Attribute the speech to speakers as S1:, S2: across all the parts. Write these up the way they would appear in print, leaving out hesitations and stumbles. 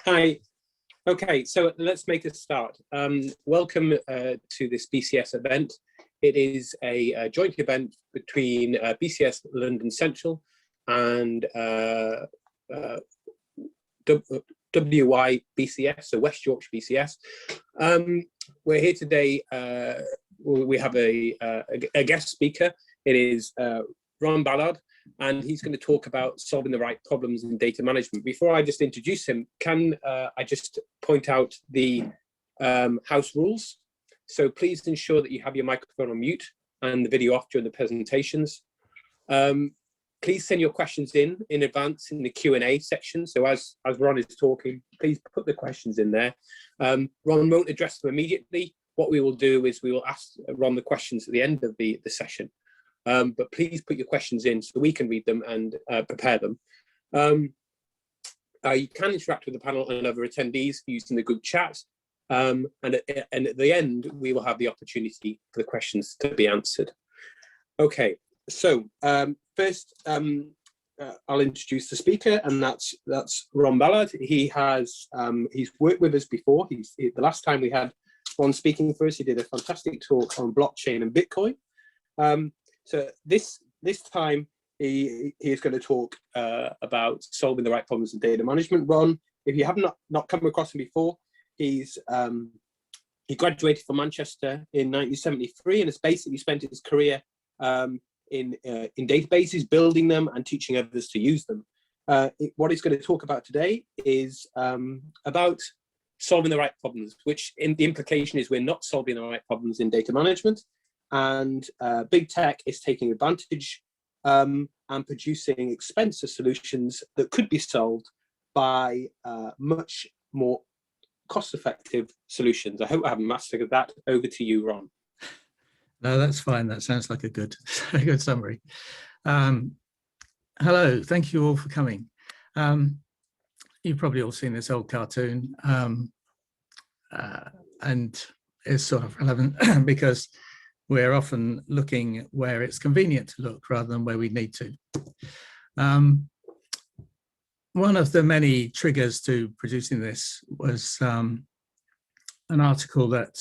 S1: Hi. Okay, so let's make a start. Welcome to this BCS event. It is a joint event between BCS London Central and WY BCS, so West Yorkshire BCS. We're here today. We have a guest speaker. It is Ron Ballard, and he's going to talk about solving the right problems in data management. Before I just introduce him, can I just point out the house rules? So please ensure that you have your microphone on mute and the video off during the presentations. Please send your questions in advance in the Q&A section. So as Ron is talking, please put the questions in there. Ron won't address them immediately. What we will do is we will ask Ron the questions at the end of the session. But please put your questions in so we can read them and prepare them. You can interact with the panel and other attendees using the group chat. And at the end, we will have the opportunity for the questions to be answered. Okay, so first, I'll introduce the speaker, and that's Ron Ballard. He's worked with us before. The last time we had Ron speaking for us, he did a fantastic talk on blockchain and Bitcoin. So this time he is going to talk about solving the right problems in data management. Ron, if you have not come across him before, he graduated from Manchester in 1973 and has basically spent his career in databases, building them and teaching others to use them. What he's going to talk about today is about solving the right problems, which the implication is we're not solving the right problems in data management. And big tech is taking advantage and producing expensive solutions that could be solved by much more cost-effective solutions. I hope I haven't mastered that. Over to you, Ron.
S2: No, that's fine. That sounds like a good summary. Hello, thank you all for coming. You've probably all seen this old cartoon, and it's sort of relevant because we're often looking where it's convenient to look rather than where we need to. One of the many triggers to producing this was an article that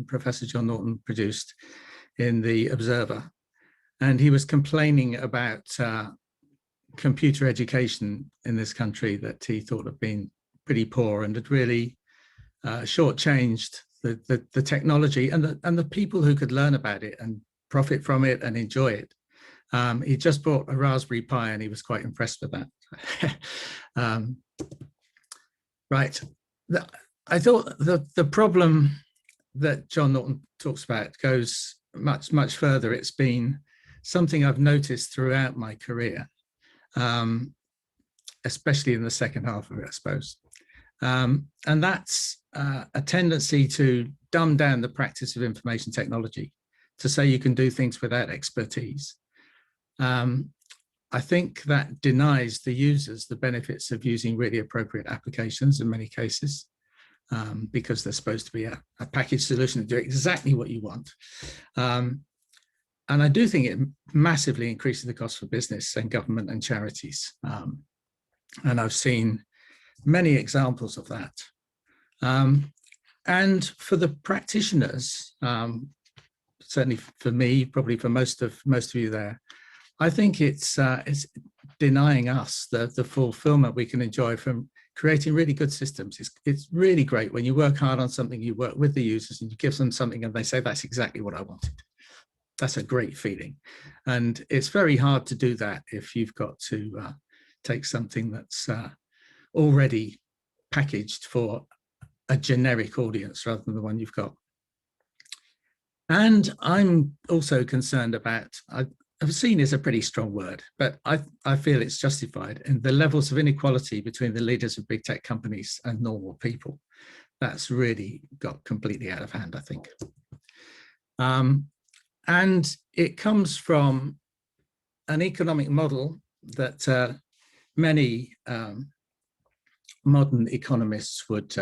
S2: Professor John Norton produced in The Observer. And he was complaining about computer education in this country that he thought had been pretty poor and had really shortchanged the technology and the people who could learn about it and profit from it and enjoy it. He just bought a Raspberry Pi and he was quite impressed with that. Right. I thought the problem that John Norton talks about goes much further. It's been something I've noticed throughout my career, especially in the second half of it, I suppose. And that's a tendency to dumb down the practice of information technology, to say you can do things without expertise. I think that denies the users the benefits of using really appropriate applications in many cases, because they're supposed to be a packaged solution to do exactly what you want. And I do think it massively increases the cost for business and government and charities. And I've seen many examples of that. And for the practitioners, certainly for me, probably for most of you there, I think it's denying us the fulfillment we can enjoy from creating really good systems. It's really great when you work hard on something, you work with the users and you give them something and they say, that's exactly what I wanted. That's a great feeling. And it's very hard to do that if you've got to take something that's already packaged for a generic audience rather than the one you've got. And I'm also concerned about, obscene is a pretty strong word, but I feel it's justified in the levels of inequality between the leaders of big tech companies and normal people. That's really got completely out of hand, I think. And it comes from an economic model that many modern economists would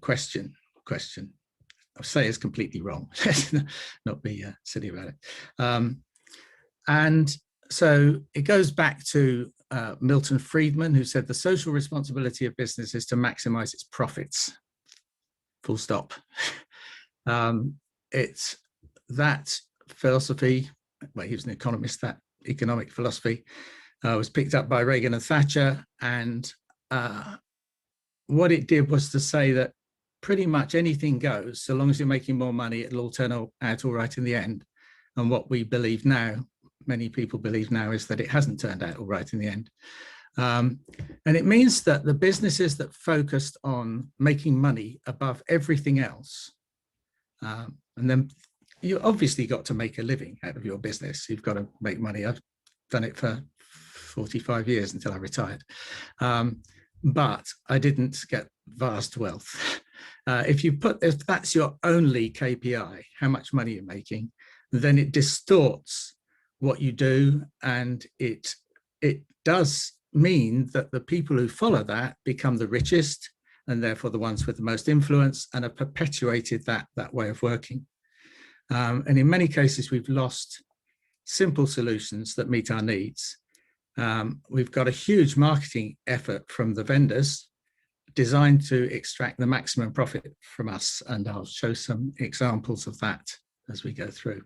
S2: question. I'll say is completely wrong. Not be silly about it. And so it goes back to Milton Friedman, who said the social responsibility of business is to maximize its profits. Full stop. It's that philosophy, well, he was an economist, that economic philosophy was picked up by Reagan and Thatcher. And what it did was to say that pretty much anything goes, so long as you're making more money, it'll all turn out all right in the end. And what we believe now, many people believe now, is that it hasn't turned out all right in the end. And it means that the businesses that focused on making money above everything else, and then you obviously got to make a living out of your business. You've got to make money. I've done it for 45 years until I retired. But I didn't get vast wealth. If that's your only KPI, how much money you're making, then it distorts what you do, and it does mean that the people who follow that become the richest, and therefore the ones with the most influence, and have perpetuated that way of working. And in many cases, we've lost simple solutions that meet our needs. We've got a huge marketing effort from the vendors designed to extract the maximum profit from us, and I'll show some examples of that as we go through.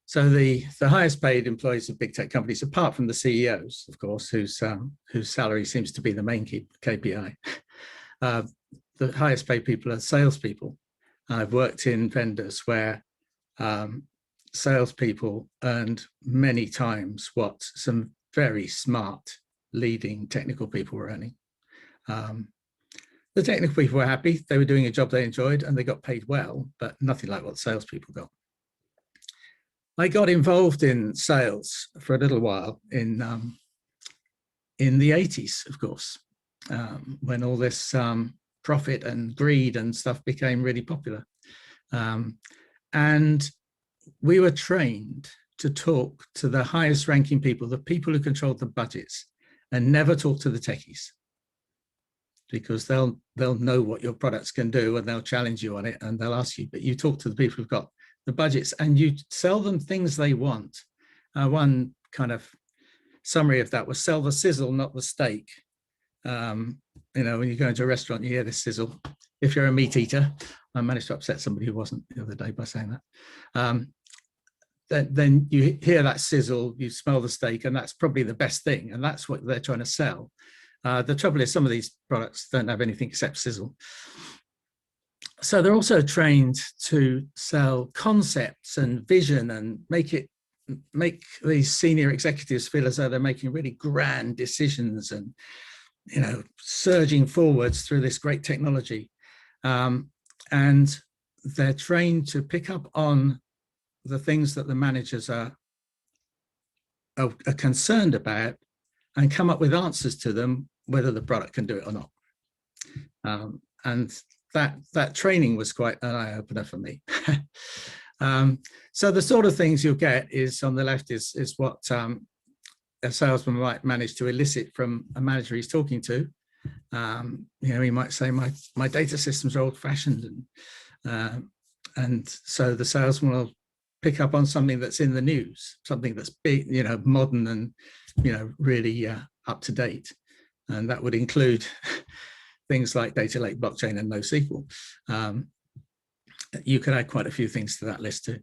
S2: So the highest paid employees of big tech companies, apart from the CEOs, of course, whose salary seems to be the main KPI, the highest paid people are salespeople. I've worked in vendors where salespeople earned many times what some very smart leading technical people were earning. The technical people were happy, they were doing a job they enjoyed, and they got paid well, but nothing like what salespeople got. I got involved in sales for a little while in the 80s, of course, when all this profit and greed and stuff became really popular. And we were trained to talk to the highest ranking people, the people who controlled the budgets, and never talk to the techies, because they'll know what your products can do and they'll challenge you on it and they'll ask you, but you talk to the people who've got the budgets and you sell them things they want. One kind of summary of that was sell the sizzle, not the steak. You know, when you go into a restaurant, you hear this sizzle. If you're a meat eater, I managed to upset somebody who wasn't the other day by saying that. Then you hear that sizzle, you smell the steak, and that's probably the best thing. And that's what they're trying to sell. The trouble is some of these products don't have anything except sizzle. So they're also trained to sell concepts and vision and make these senior executives feel as though they're making really grand decisions and, you know, surging forwards through this great technology. And they're trained to pick up on the things that the managers are concerned about and come up with answers to them, whether the product can do it or not. And that training was quite an eye-opener for me. So the sort of things you'll get is on the left is what a salesman might manage to elicit from a manager he's talking to. You know, he might say, my data systems are old-fashioned, and so the salesman will pick up on something that's in the news, something that's big, you know, modern and, you know, really up to date, and that would include things like data lake, blockchain, and NoSQL. You could add quite a few things to that list too.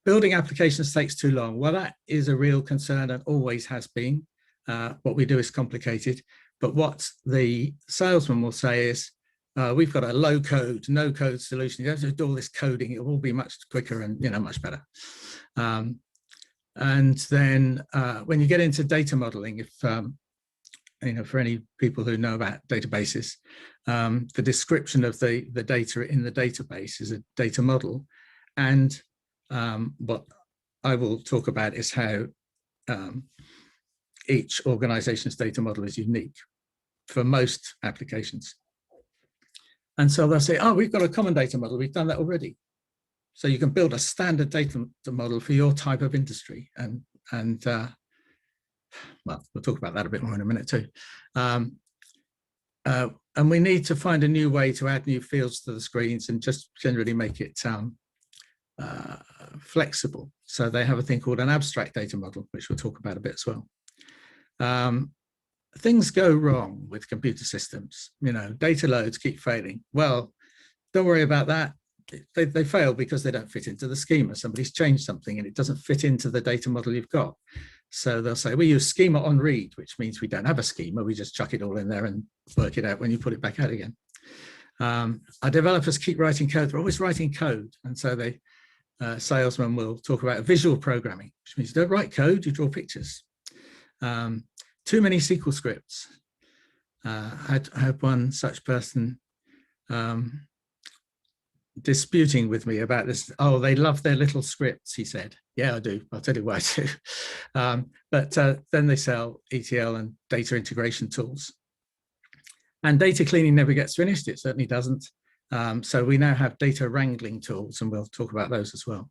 S2: Building applications takes too long. Well, that is a real concern and always has been. What we do is complicated, but what the salesman will say is, we've got a low code, no code solution. You don't have to do all this coding. It will all be much quicker and, you know, much better. And then when you get into data modeling, if you know, for any people who know about databases, the description of the data in the database is a data model. And what I will talk about is how each organization's data model is unique for most applications. And so they'll say, oh, we've got a common data model. We've done that already. So you can build a standard data model for your type of industry. And well, we'll talk about that a bit more in a minute too. and we need to find a new way to add new fields to the screens and just generally make it flexible. So they have a thing called an abstract data model, which we'll talk about a bit as well. Things go wrong with computer systems. Data loads keep failing. Well, don't worry about that. They fail because they don't fit into the schema. Somebody's changed something and it doesn't fit into the data model you've got. So they'll say, we use schema on read, which means we don't have a schema. We just chuck it all in there and work it out when you put it back out again. Our developers keep writing code. They're always writing code. And so the salesman will talk about visual programming, which means you don't write code, you draw pictures. Too many SQL scripts. I had one such person disputing with me about this. Oh, they love their little scripts, he said. Yeah, I do. I'll tell you why I do. But then they sell ETL and data integration tools. And data cleaning never gets finished. It certainly doesn't. So we now have data wrangling tools, and we'll talk about those as well.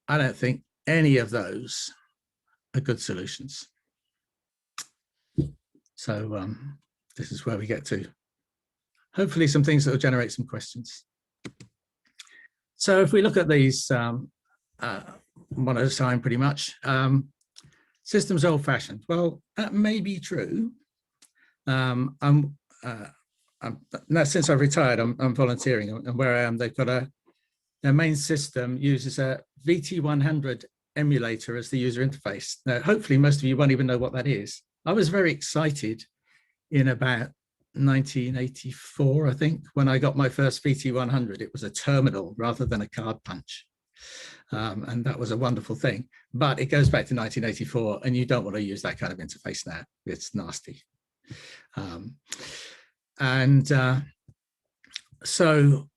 S2: I don't think any of those are good solutions. So this is where we get to hopefully some things that will generate some questions. So if we look at these one at a time, pretty much, systems old-fashioned. Well, that may be true. Now, since I've retired, I'm volunteering, and where I am, they've got their main system uses a VT100 emulator as the user interface. Now, hopefully most of you won't even know what that is. I was very excited in about 1984, I think, when I got my first VT100. It was a terminal rather than a card punch. And that was a wonderful thing. But it goes back to 1984, and you don't want to use that kind of interface now. It's nasty. So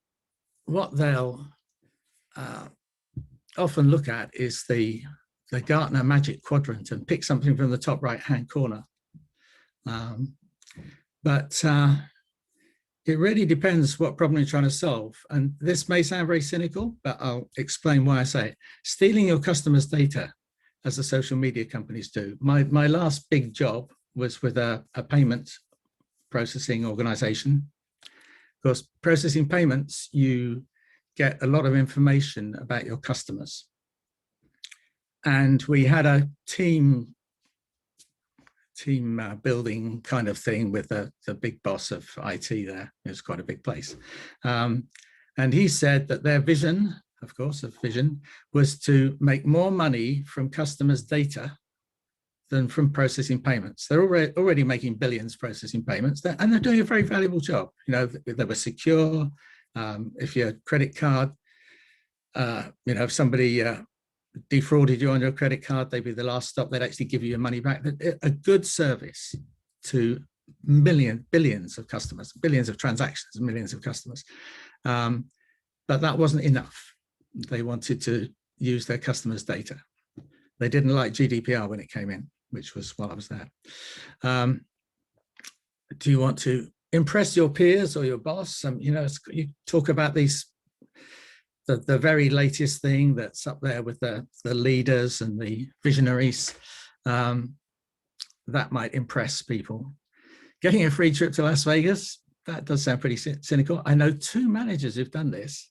S2: what they'll often look at is the Gartner Magic Quadrant and pick something from the top right-hand corner. But it really depends what problem you're trying to solve. And this may sound very cynical, but I'll explain why I say it. Stealing your customers' data, as the social media companies do. My last big job was with a payment processing organization. Of course, processing payments, you get a lot of information about your customers. And we had a team building kind of thing with the big boss of IT there. It was quite a big place. And he said that their vision, of course, was to make more money from customers' data than from processing payments. They're already making billions processing payments, and they're doing a very valuable job. They were secure. If your credit card, if somebody defrauded you on your credit card, they'd be the last stop. They'd actually give you your money back. A good service to billions of customers, billions of transactions, millions of customers. But that wasn't enough. They wanted to use their customers' data. They didn't like GDPR when it came in, which was while I was there. Do you want to impress your peers or your boss? You talk about the very latest thing that's up there with the leaders and the visionaries. That might impress people. Getting a free trip to Las Vegas, that does sound pretty cynical. I know 2 managers who've done this.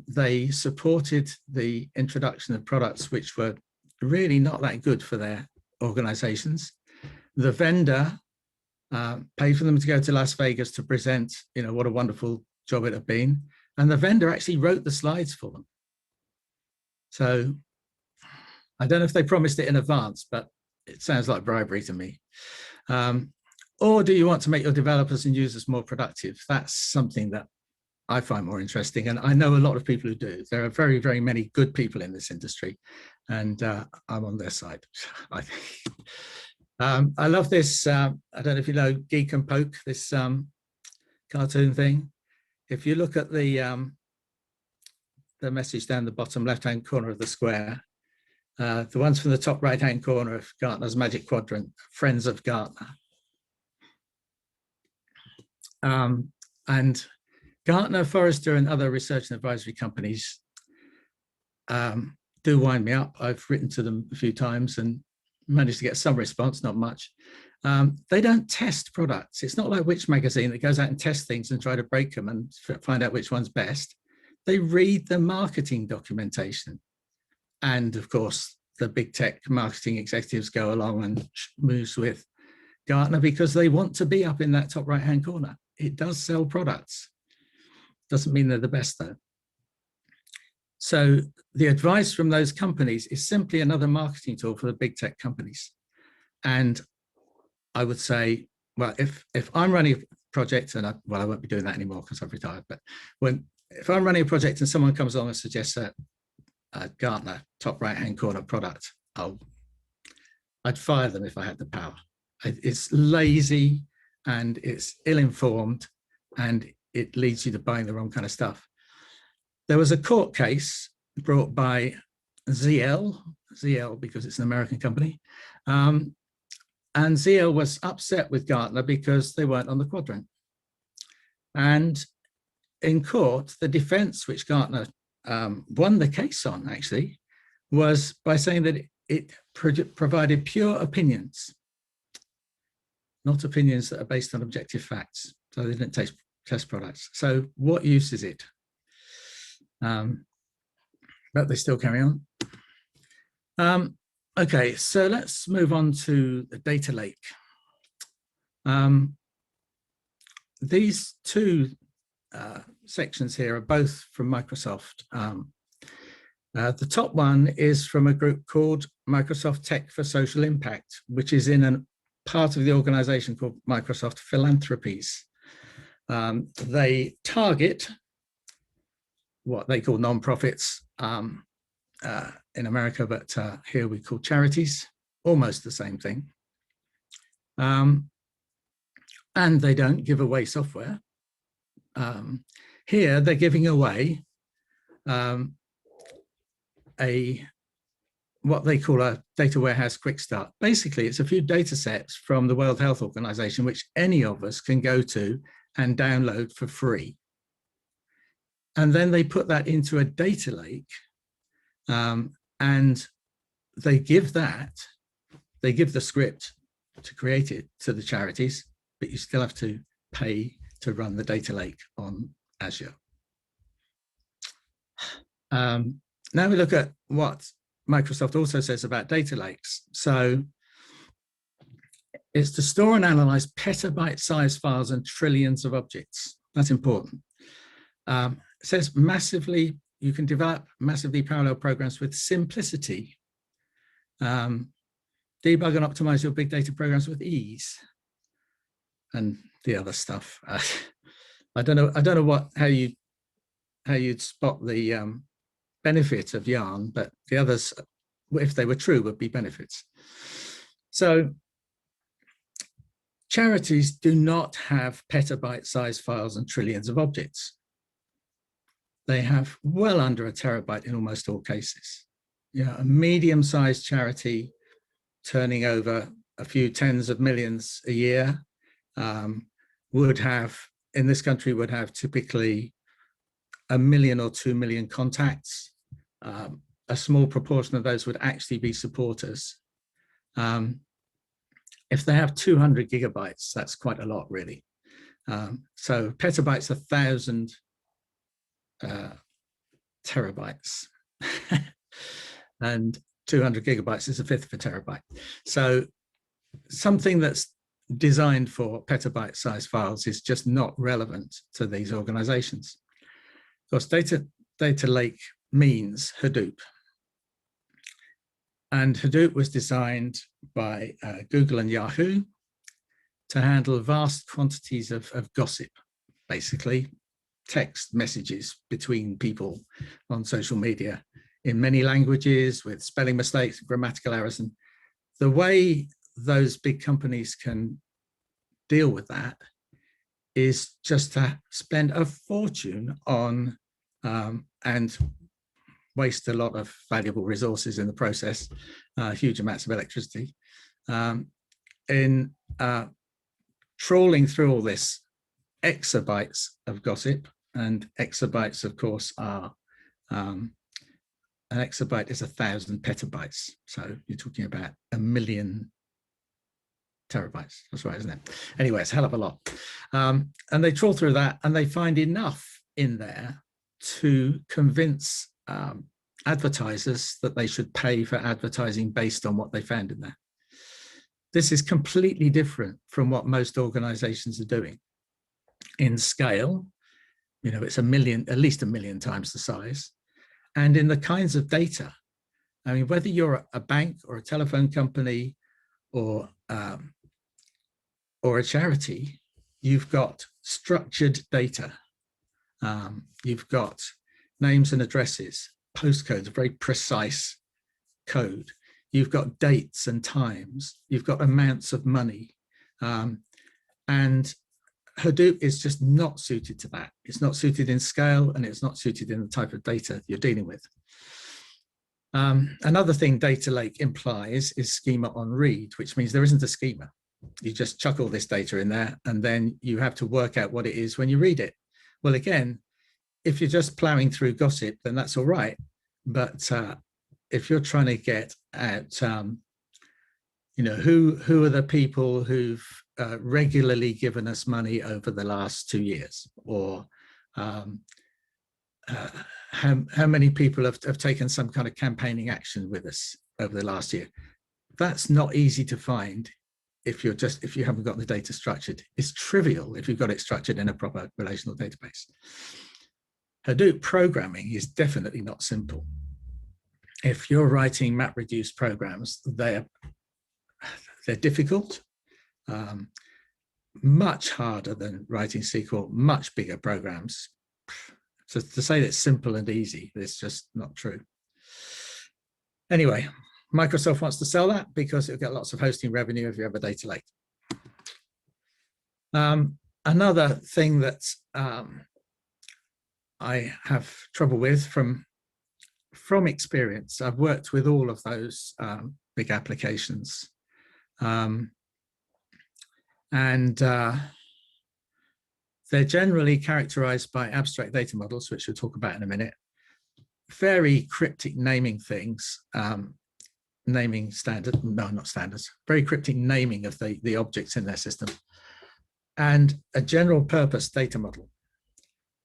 S2: They supported the introduction of products which were really not that good for their organizations. The vendor paid for them to go to Las Vegas to present, what a wonderful job it had been. And the vendor actually wrote the slides for them. So I don't know if they promised it in advance, but it sounds like bribery to me. Or do you want to make your developers and users more productive? That's something that I find more interesting. And I know a lot of people who do. There are very, very many good people in this industry, and I'm on their side, I think. I love this, I don't know if you know Geek and Poke, this cartoon thing. If you look at the message down the bottom left-hand corner of the square, the ones from the top right-hand corner of Gartner's Magic Quadrant, Friends of Gartner. And Gartner, Forrester, and other research and advisory companies do wind me up. I've written to them a few times and managed to get some response, not much. They don't test products. It's not like Which Magazine that goes out and tests things and try to break them and find out which one's best. They read the marketing documentation. And of course, the big tech marketing executives go along and moves with Gartner because they want to be up in that top right-hand corner. It does sell products. Doesn't mean they're the best though. So the advice from those companies is simply another marketing tool for the big tech companies. And I would say, well, if I'm running a project, and I won't be doing that anymore because I've retired, but if I'm running a project and someone comes along and suggests a Gartner top right-hand corner product, I'd fire them if I had the power. It's lazy and it's ill-informed and it leads you to buying the wrong kind of stuff. There was a court case brought by ZL because it's an American company. And ZL was upset with Gartner because they weren't on the quadrant. And in court, the defense which Gartner won the case on actually was by saying that it provided pure opinions, not opinions that are based on objective facts. So they didn't test products. So what use is it? But they still carry on. Okay, so let's move on to the data lake. These two sections here are both from Microsoft. The top one is from a group called Microsoft Tech for Social Impact, which is in a part of the organization called Microsoft Philanthropies. They target what they call non-profits in America, but here we call charities, almost the same thing. And they don't give away software. Here they're giving away what they call a data warehouse quick start. Basically, it's a few data sets from the World Health Organization, which any of us can go to and download for free. And then they put that into a data lake, and they give the script to create it to the charities, but you still have to pay to run the data lake on Azure. Now we look at what Microsoft also says about data lakes. So it's to store and analyze petabyte-sized files and trillions of objects. That's important. It says you can develop massively parallel programs with simplicity. Debug and optimize your big data programs with ease, and the other stuff. I don't know how you'd spot the benefit of Yarn, but the others, if they were true, would be benefits. So charities do not have petabyte-sized files and trillions of objects. They have well under a terabyte in almost all cases. Yeah, a medium-sized charity turning over a few tens of millions a year would have, in this country, would have typically 1 million or 2 million contacts. A small proportion of those would actually be supporters. If they have 200 gigabytes, that's quite a lot, really. So petabytes, 1,000 terabytes, and 200 gigabytes is a fifth of a terabyte. So something that's designed for petabyte-sized files is just not relevant to these organizations. Of course, data lake means Hadoop. And Hadoop was designed by Google and Yahoo to handle vast quantities of gossip, basically text messages between people on social media in many languages with spelling mistakes, grammatical errors. And the way those big companies can deal with that is just to spend a fortune on and waste a lot of valuable resources in the process, huge amounts of electricity, in trawling through all this exabytes of gossip. And exabytes, of course, are an exabyte is 1,000 petabytes. So you're talking about 1 million terabytes. That's right, isn't it? Anyway, it's a hell of a lot. And they trawl through that and they find enough in there to convince advertisers that they should pay for advertising based on what they found in there. This is completely different from what most organizations are doing. In scale, you know, it's at least a million times the size. And in the kinds of data, I mean, whether you're a bank or a telephone company or a charity, you've got structured data. You've got names and addresses, postcodes, very precise code. You've got dates and times. You've got amounts of money. And Hadoop is just not suited to that. It's not suited in scale, and it's not suited in the type of data you're dealing with. Another thing data lake implies is schema on read, which means there isn't a schema. You just chuck all this data in there, and then you have to work out what it is when you read it. Well, again, if you're just plowing through gossip, then that's all right. But if you're trying to get at, you know, who are the people who've regularly given us money over the last 2 years, or how many people have taken some kind of campaigning action with us over the last year, that's not easy to find if you haven't got the data structured. It's trivial if you've got it structured in a proper relational database. Hadoop programming is definitely not simple. If you're writing MapReduce programs, they're difficult, much harder than writing SQL, much bigger programs. So to say that it's simple and easy, it's just not true. Anyway, Microsoft wants to sell that because it'll get lots of hosting revenue if you have a data lake. Another thing that I have trouble with from experience, I've worked with all of those big applications. They're generally characterized by abstract data models, which we'll talk about in a minute. Very cryptic naming things, naming standard, no, not standards, very cryptic naming of the objects in their system, and a general purpose data model.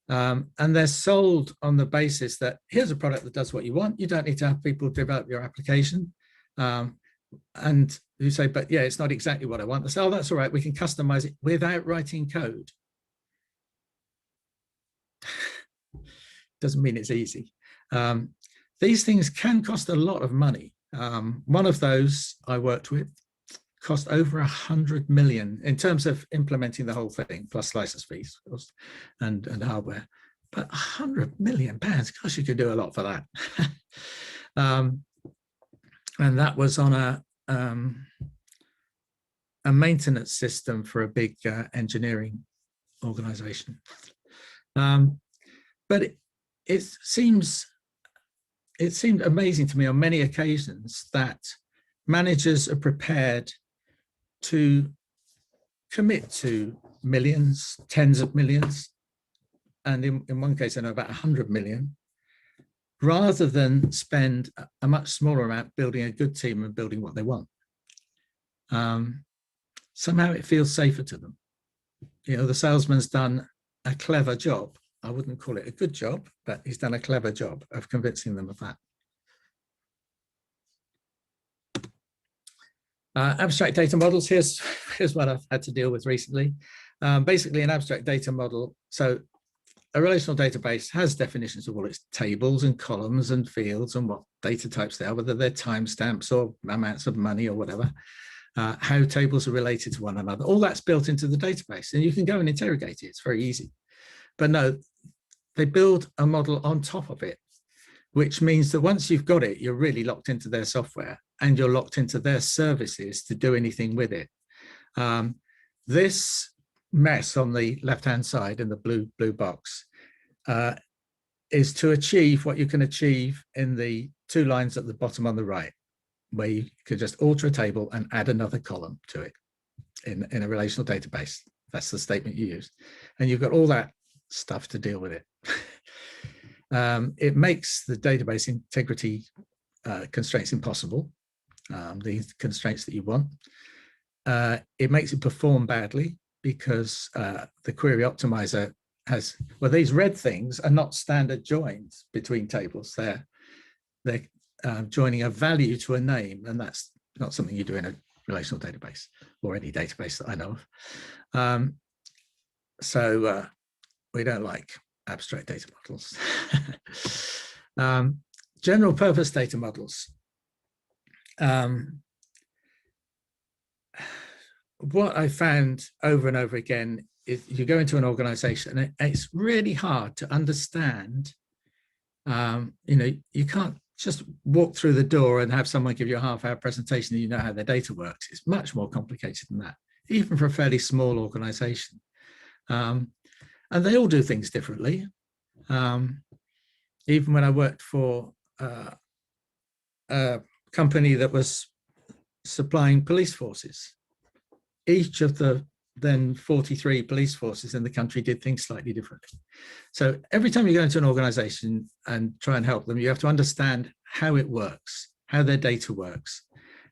S2: And they're sold on the basis that here's a product that does what you want. You don't need to have people develop your application. And you say, but yeah, it's not exactly what I want. They say, oh, that's all right. We can customize it without writing code. Doesn't mean it's easy. These things can cost a lot of money. One of those I worked with cost over 100 million in terms of implementing the whole thing, plus license fees and hardware. But 100 million pounds, gosh, you could do a lot for that. And that was on a maintenance system for a big engineering organization. But it seemed amazing to me on many occasions that managers are prepared to commit to millions, tens of millions, and in one case, I know about 100 million, rather than spend a much smaller amount building a good team and building what they want. Somehow it feels safer to them. You know, the salesman's done a clever job. I wouldn't call it a good job, but he's done a clever job of convincing them of that. Abstract data models, here's what I've had to deal with recently. Basically an abstract data model, so a relational database has definitions of all its tables and columns and fields and what data types they are, whether they're timestamps or amounts of money or whatever, how tables are related to one another. All that's built into the database, and you can go and interrogate it. It's very easy. But no, they build a model on top of it, which means that once you've got it, you're really locked into their software and you're locked into their services to do anything with it. This mess on the left-hand side in the blue box is to achieve what you can achieve in the 2 lines at the bottom on the right, where you could just alter a table and add another column to it in a relational database. That's the statement you use. And you've got all that stuff to deal with it. It makes the database integrity constraints impossible, the constraints that you want. it makes it perform badly because the query optimizer has, well, these red things are not standard joins between tables. They're joining a value to a name, and that's not something you do in a relational database or any database that I know of. So we don't like abstract data models. General purpose data models. What I found over and over again is you go into an organization and it's really hard to understand. You can't just walk through the door and have someone give you a half-hour presentation and you know how their data works. It's much more complicated than that, even for a fairly small organization. And they all do things differently. Even when I worked for a company that was supplying police forces, each of the then 43 police forces in the country did things slightly differently. So every time you go into an organization and try and help them, you have to understand how it works, how their data works.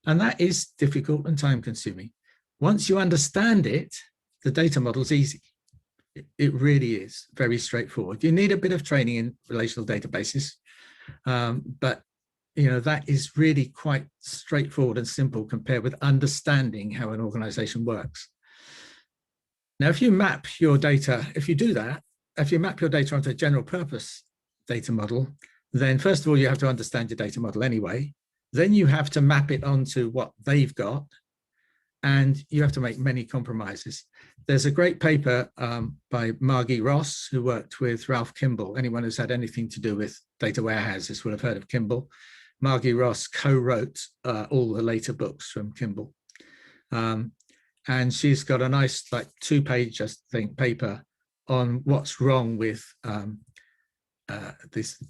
S2: And that is difficult and time consuming. Once you understand it, the data model's easy. It really is very straightforward. You need a bit of training in relational databases, but that is really quite straightforward and simple compared with understanding how an organization works. Now, if you map your data, if you map your data onto a general purpose data model, then first of all, you have to understand your data model anyway. Then you have to map it onto what they've got, and you have to make many compromises. There's a great paper by Margie Ross, who worked with Ralph Kimball. Anyone who's had anything to do with data warehouses will have heard of Kimball. Margie Ross co-wrote all the later books from Kimball. And she's got a nice, like 2-page, I think, paper on what's wrong with this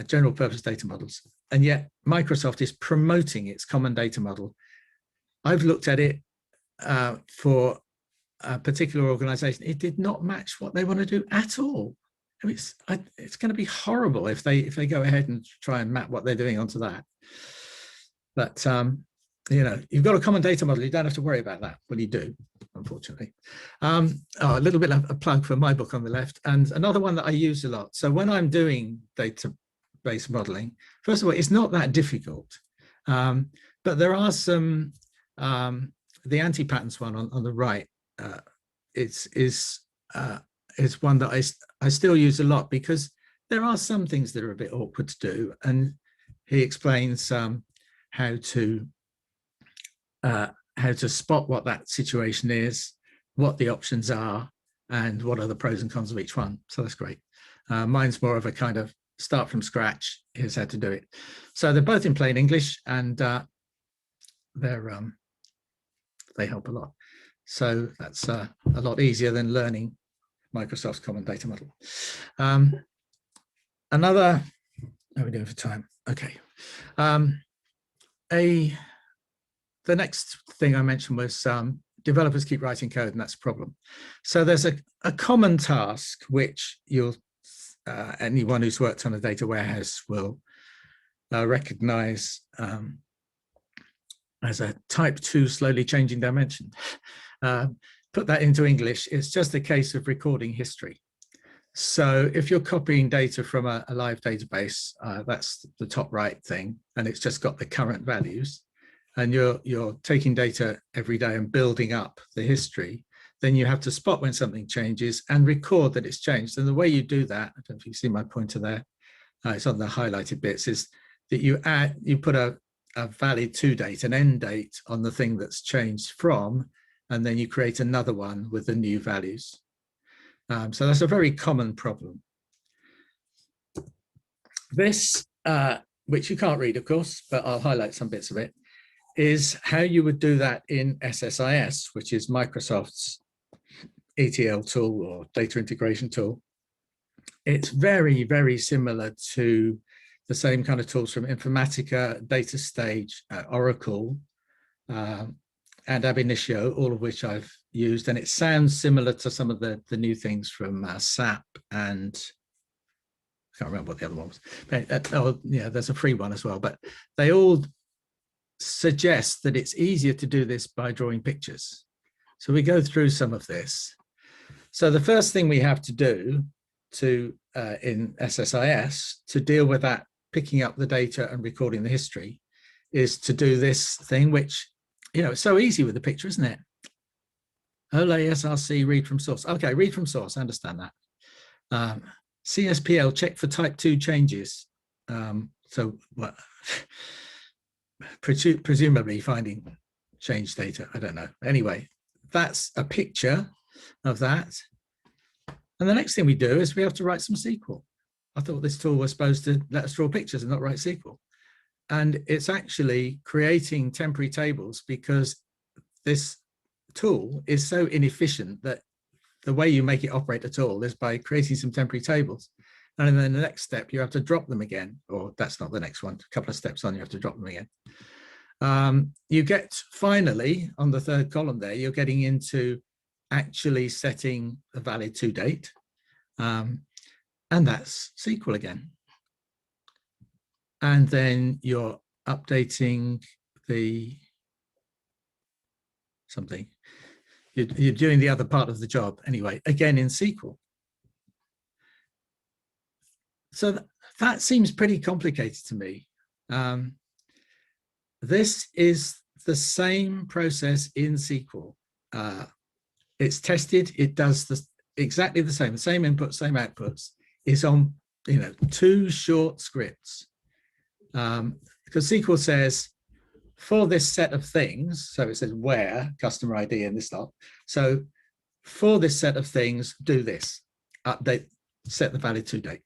S2: general purpose data models. And yet Microsoft is promoting its common data model. I've looked at it for a particular organization. It did not match what they want to do at all. I mean, it's going to be horrible if they go ahead and try and map what they're doing onto that. But you've got a common data model. You don't have to worry about that. Well, you do, unfortunately. A little bit of a plug for my book on the left, and another one that I use a lot. So when I'm doing database modeling, first of all, it's not that difficult, but there are some. The anti-patterns one on the right is one that I still use a lot, because there are some things that are a bit awkward to do, and he explains how to spot what that situation is, what the options are, and what are the pros and cons of each one. So that's great. Mine's more of a kind of start from scratch. Here's how to do it. So they're both in plain English, and they help a lot. So that's a lot easier than learning Microsoft's common data model. How are we doing for time? Okay. The next thing I mentioned was developers keep writing code, and that's a problem. So there's a common task which anyone who's worked on a data warehouse will recognize as a type 2 slowly changing dimension. Put that into English, it's just a case of recording history. So if you're copying data from a live database, that's the top right thing, and it's just got the current values, and you're taking data every day and building up the history, then you have to spot when something changes and record that it's changed. And the way you do that, I don't know if you see my pointer there, it's on the highlighted bits, is that you put a valid to date, an end date on the thing that's changed from, and then you create another one with the new values. So that's a very common problem. This, which you can't read, of course, but I'll highlight some bits of it, is how you would do that in SSIS, which is Microsoft's ETL tool or data integration tool. It's very, very similar to the same kind of tools from Informatica, DataStage, Oracle, and Ab Initio, all of which I've used. And it sounds similar to some of the new things from SAP, and I can't remember what the other one was. But, yeah, there's a free one as well, but they all suggests that it's easier to do this by drawing pictures. So we go through some of this. So the first thing we have to do in SSIS to deal with that, picking up the data and recording the history, is to do this thing, which, it's so easy with the picture, isn't it? OLE SRC, read from source. Okay, read from source, I understand that. CSPL, check for type 2 changes. So what? Presumably finding change data, I don't know. Anyway, that's a picture of that. And the next thing we do is we have to write some SQL. I thought this tool was supposed to let us draw pictures and not write SQL. And it's actually creating temporary tables, because this tool is so inefficient that the way you make it operate at all is by creating some temporary tables. And then the next step, you have to drop them again, or that's not the next one, a couple of steps on, you have to drop them again. You get finally on the third column there, you're getting into actually setting a valid to date. And that's SQL again. And then you're updating something. You're doing the other part of the job anyway, again in SQL. So that seems pretty complicated to me. This is the same process in SQL. It's tested, it does exactly the same inputs, same outputs. It's on 2 short scripts. Because SQL says, for this set of things, so it says where, customer ID and this lot. So for this set of things, do this, update, set the valid to date.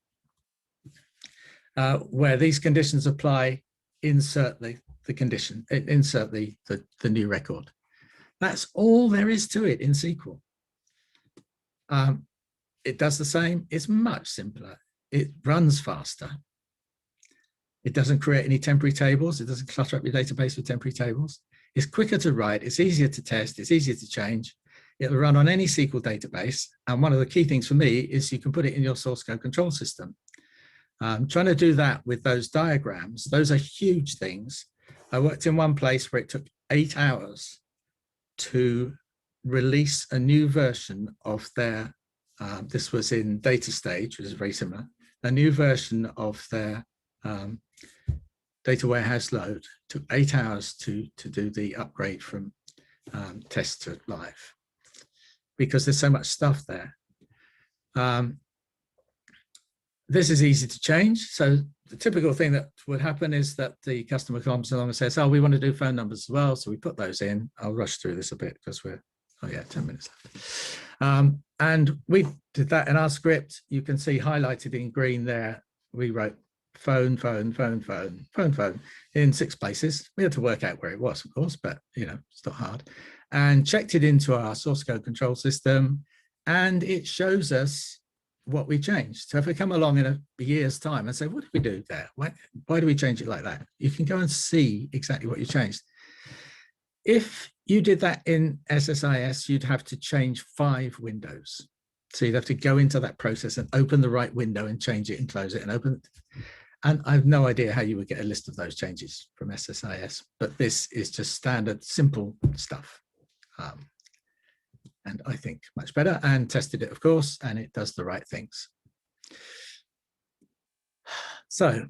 S2: Where these conditions apply, insert the condition, insert the new record. That's all there is to it in SQL. It does the same, it's much simpler. It runs faster. It doesn't create any temporary tables. It doesn't clutter up your database with temporary tables. It's quicker to write. It's easier to test. It's easier to change. It'll run on any SQL database. And one of the key things for me is you can put it in your source code control system. Trying to do that with those diagrams, those are huge things. I worked in one place where it took 8 hours to release a new version of their, this was in data stage, which is very similar, a new version of their data warehouse load. Took 8 hours to do the upgrade from test to live, because there's so much stuff there. This is easy to change. So the typical thing that would happen is that the customer comes along and says, oh, we want to do phone numbers as well. So we put those in. I'll rush through this a bit because we're, 10 minutes left. And we did that in our script. You can see highlighted in green there, we wrote phone in 6 places. We had to work out where it was, of course, but it's not hard. And checked it into our source code control system, and it shows us what we changed. So if we come along in a year's time and say, what did we do there? Why do we change it like that? You can go and see exactly what you changed. If you did that in SSIS, you'd have to change 5 windows. So you'd have to go into that process and open the right window and change it and close it and open it. And I have no idea how you would get a list of those changes from SSIS, but this is just standard, simple stuff. And I think much better, and tested it, of course, and it does the right things. So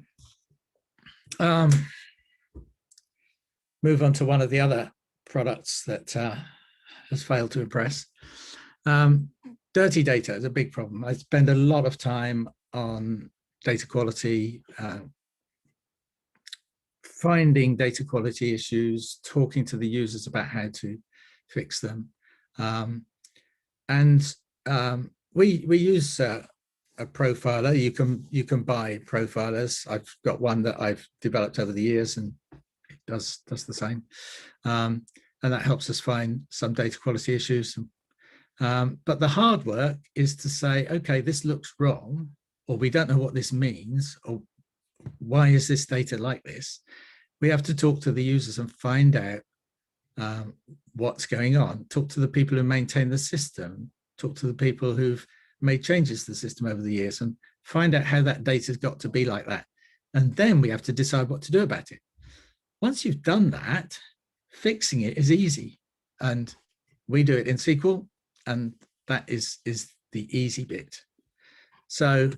S2: move on to one of the other products that has failed to impress. Dirty data is a big problem. I spend a lot of time on data quality, finding data quality issues, talking to the users about how to fix them. We use a profiler. You can buy profilers. I've got one that I've developed over the years, and it does the same. And that helps us find some data quality issues. But the hard work is to say, okay, this looks wrong, or we don't know what this means, or why is this data like this? We have to talk to the users and find out what's going on. Talk to the people who maintain the system, talk to the people who've made changes to the system over the years, and find out how that data's got to be like that. And then we have to decide what to do about it. once you've done that, fixing it is easy. And we do it in SQL, and that is the easy bit. So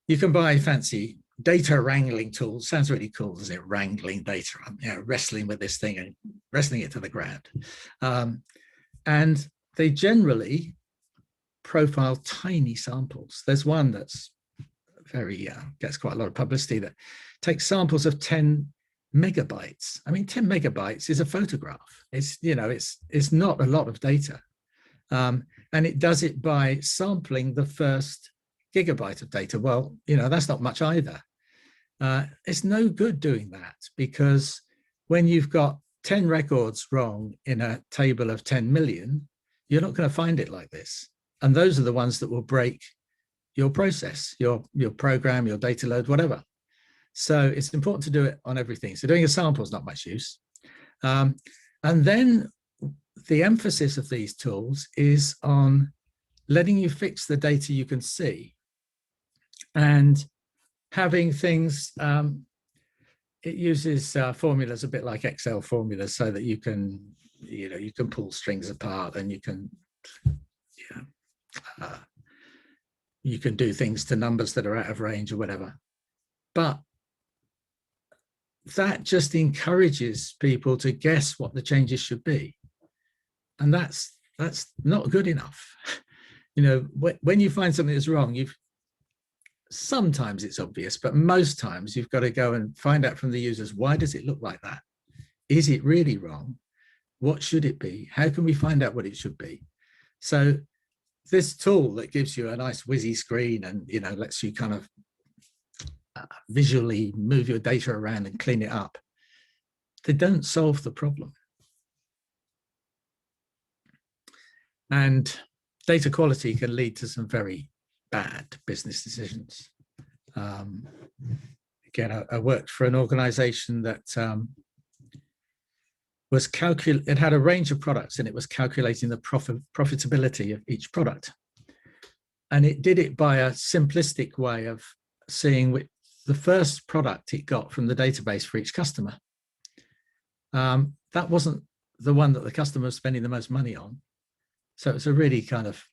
S2: you can buy fancy data wrangling tools. Sounds really cool, doesn't it? Wrangling data, wrestling with this thing and wrestling it to the ground. And they generally profile tiny samples. There's one that's very, gets quite a lot of publicity, that takes samples of 10 megabytes. I mean, 10 megabytes is a photograph. It's, it's not a lot of data. And it does it by sampling the first gigabyte of data. Well, that's not much either. It's no good doing that, because when you've got 10 records wrong in a table of 10 million, you're not going to find it like this. And those are the ones that will break your process, your program, your data load, whatever. So it's important to do it on everything. So doing a sample is not much use. And then the emphasis of these tools is on letting you fix the data you can see, and having things, it uses formulas a bit like Excel formulas, so that you can, you can pull strings apart, and you can, you can do things to numbers that are out of range or whatever. But that just encourages people to guess what the changes should be. And that's not good enough. When you find something that's wrong, sometimes it's obvious, but most times you've got to go and find out from the users, why does it look like that? Is it really wrong? What should it be? How can we find out what it should be? So this tool that gives you a nice whizzy screen and lets you kind of visually move your data around and clean it up, they don't solve the problem. And data quality can lead to some very bad business decisions. Again, I worked for an organization that it had a range of products, and it was calculating the profitability of each product. And it did it by a simplistic way of seeing the first product it got from the database for each customer. That wasn't the one that the customer was spending the most money on. So it's a really kind of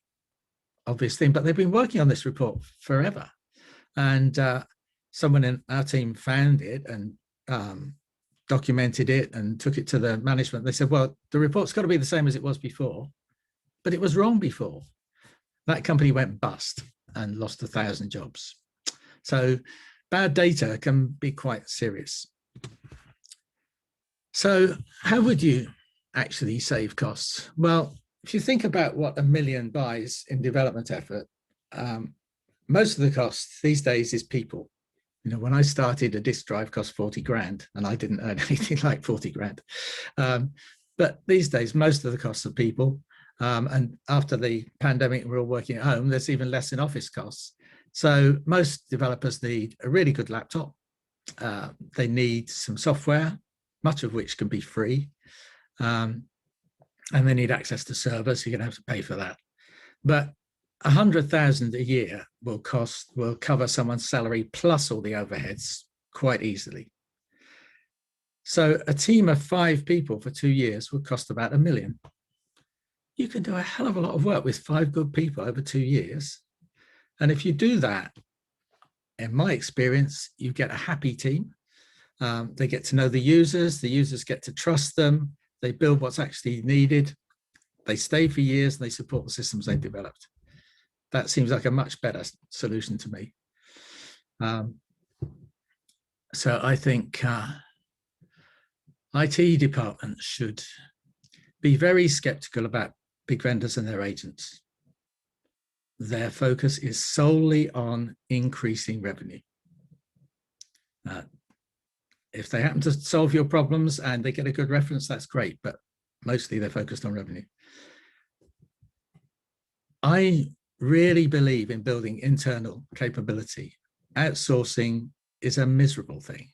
S2: obvious thing, but they've been working on this report forever. And someone in our team found it and documented it and took it to the management. They said, well, the report's got to be the same as it was before, but it was wrong before. That company went bust and lost 1,000 jobs. So bad data can be quite serious. So how would you actually save costs? Well, if you think about what 1 million buys in development effort, most of the costs these days is people. When I started, a disk drive cost 40 grand, and I didn't earn anything like 40 grand. But these days, most of the costs are people. And after the pandemic, we're all working at home, there's even less in office costs. So most developers need a really good laptop. They need some software, much of which can be free. And they need access to servers, so you're going to have to pay for that. But 100,000 a year will cover someone's salary plus all the overheads quite easily. So a team of 5 people for 2 years would cost about 1 million. You can do a hell of a lot of work with 5 good people over 2 years. And if you do that, in my experience, you get a happy team. They get to know the users get to trust them. They build what's actually needed. They stay for years, and they support the systems they've developed. That seems like a much better solution to me. So I think IT departments should be very skeptical about big vendors and their agents. Their focus is solely on increasing revenue. If they happen to solve your problems and they get a good reference, that's great, but mostly they're focused on revenue. I really believe in building internal capability. Outsourcing is a miserable thing.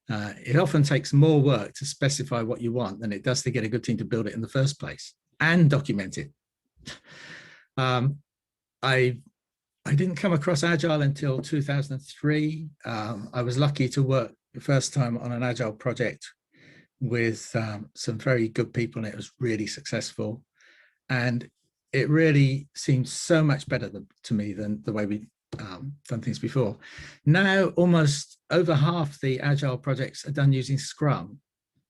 S2: It often takes more work to specify what you want than it does to get a good team to build it in the first place and document it. I didn't come across Agile until 2003. I was lucky to work the first time on an Agile project with some very good people, and it was really successful. And it really seems so much better to me than the way we done things before. Now, almost over half the agile projects are done using Scrum.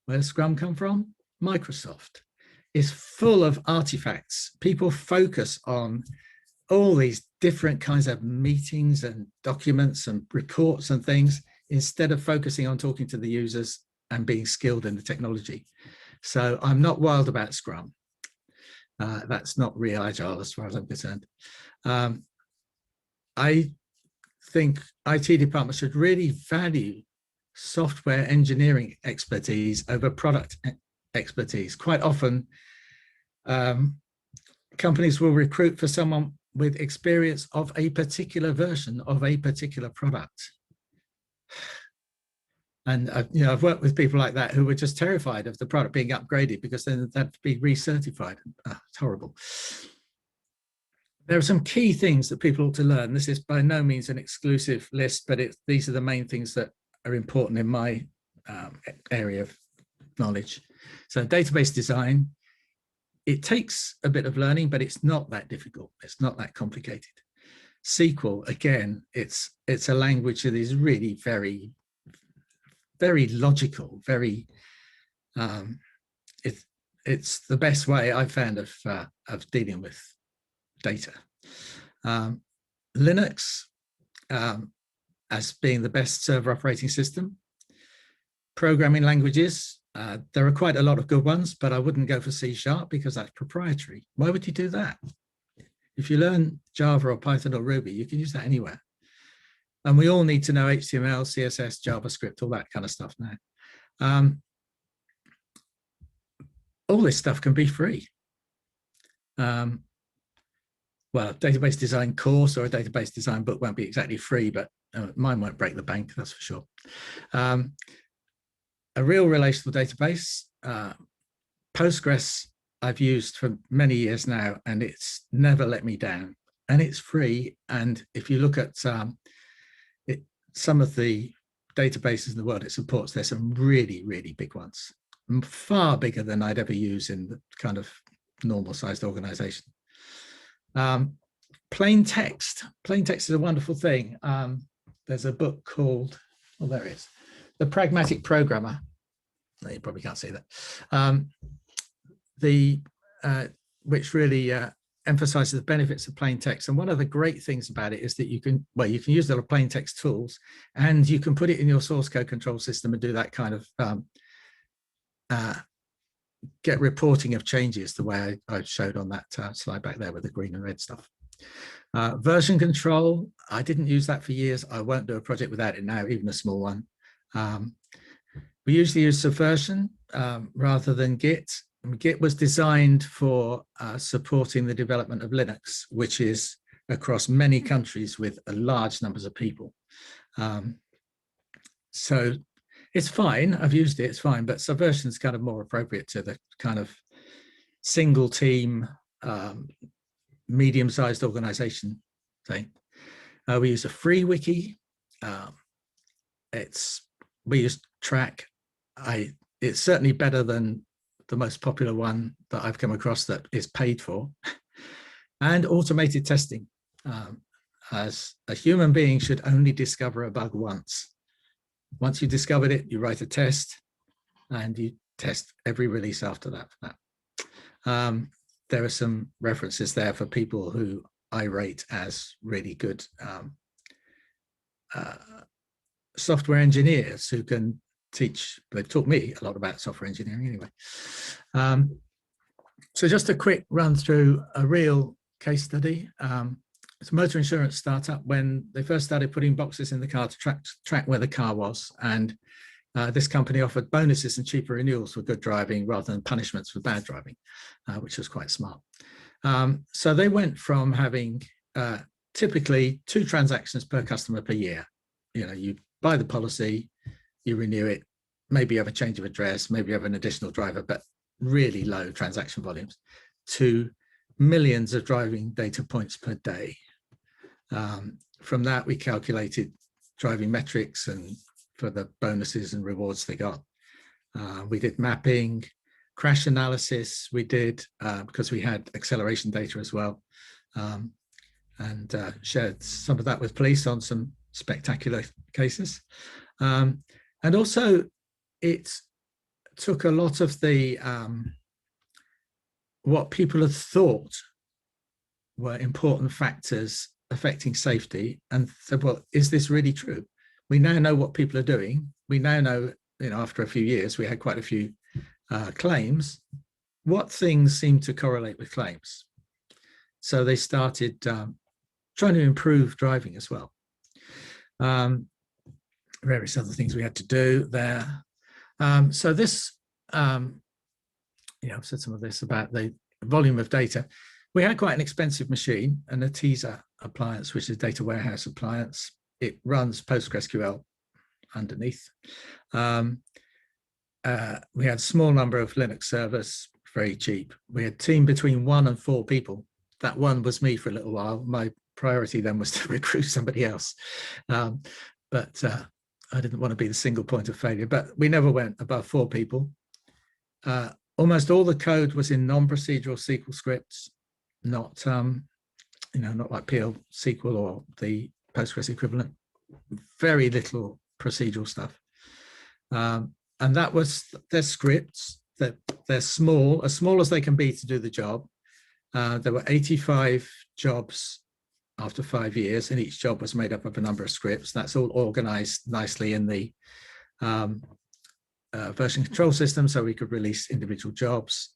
S2: Where does Scrum come from? Microsoft. It's full of artifacts. People focus on all these different kinds of meetings and documents and reports and things, instead of focusing on talking to the users and being skilled in the technology. So I'm not wild about Scrum. That's not real agile as far as I'm concerned. I think IT departments should really value software engineering expertise over product expertise. Quite often, companies will recruit for someone with experience of a particular version of a particular product. And I've worked with people like that who were just terrified of the product being upgraded because then they'd be recertified. It's horrible. There are some key things that people ought to learn. This is by no means an exclusive list, but these are the main things that are important in my area of knowledge. So database design, it takes a bit of learning, but it's not that difficult. It's not that complicated. SQL, again, it's a language that is really very, very logical, very, it's the best way I've found of dealing with data. Linux, as being the best server operating system. Programming languages, there are quite a lot of good ones, but I wouldn't go for C# because that's proprietary. Why would you do that? If you learn Java or Python or Ruby, you can use that anywhere. And we all need to know HTML, CSS, JavaScript, all that kind of stuff now. All this stuff can be free. Well, database design course or a database design book won't be exactly free, but mine won't break the bank, that's for sure. A real relational database, Postgres, I've used for many years now, and it's never let me down. And it's free. And if you look at some of the databases in the world it supports, there's some really, really big ones, far bigger than I'd ever use in the kind of normal sized organization. Plain text. Plain text is a wonderful thing. There's a book called, oh, there it is, The Pragmatic Programmer. No, you probably can't see that. Which really emphasizes the benefits of plain text. And one of the great things about it is that you can use the plain text tools, and you can put it in your source code control system and do that kind of get reporting of changes the way I showed on that slide back there with the green and red stuff. Version control, I didn't use that for years. I won't do a project without it now, even a small one. We usually use Subversion rather than Git. Git was designed for supporting the development of Linux, which is across many countries with large numbers of people. So it's fine. I've used it. It's fine. But Subversion is kind of more appropriate to the kind of single team, medium-sized organization thing. We use a free wiki. We use Track. It's certainly better than the most popular one that I've come across that is paid for. And automated testing. As a human being should only discover a bug once. Once you discovered it, you write a test and you test every release after that. There are some references there for people who I rate as really good software engineers who can teach. They've taught me a lot about software engineering anyway. So just a quick run through a real case study. It's a motor insurance startup when they first started putting boxes in the car to track where the car was. And this company offered bonuses and cheaper renewals for good driving rather than punishments for bad driving, which was quite smart. So they went from having typically 2 transactions per customer per year. You buy the policy, you renew it, maybe you have a change of address, maybe you have an additional driver, but really low transaction volumes, to millions of driving data points per day. From that, we calculated driving metrics and for the bonuses and rewards they got. We did mapping, crash analysis. We did, because we had acceleration data as well, and shared some of that with police on some spectacular cases. And also it took a lot of the, what people had thought were important factors affecting safety and said, well, is this really true? We now know what people are doing. We now know, after a few years, we had quite a few claims. What things seem to correlate with claims? So they started trying to improve driving as well. Various other things we had to do there. So this, I've said some of this about the volume of data. We had quite an expensive machine, an Atisa appliance, which is a data warehouse appliance. It runs PostgreSQL underneath. We had a small number of Linux servers, very cheap. We had a team between 1 and 4 people. That one was me for a little while. My priority then was to recruit somebody else. But I didn't want to be the single point of failure, but we never went above 4 people. Almost all the code was in non-procedural SQL scripts, not not like PL SQL or the Postgres equivalent. Very little procedural stuff. And that was their scripts, that they're small as they can be to do the job. There were 85 jobs after 5 years, and each job was made up of a number of scripts. That's all organized nicely in the version control system, so we could release individual jobs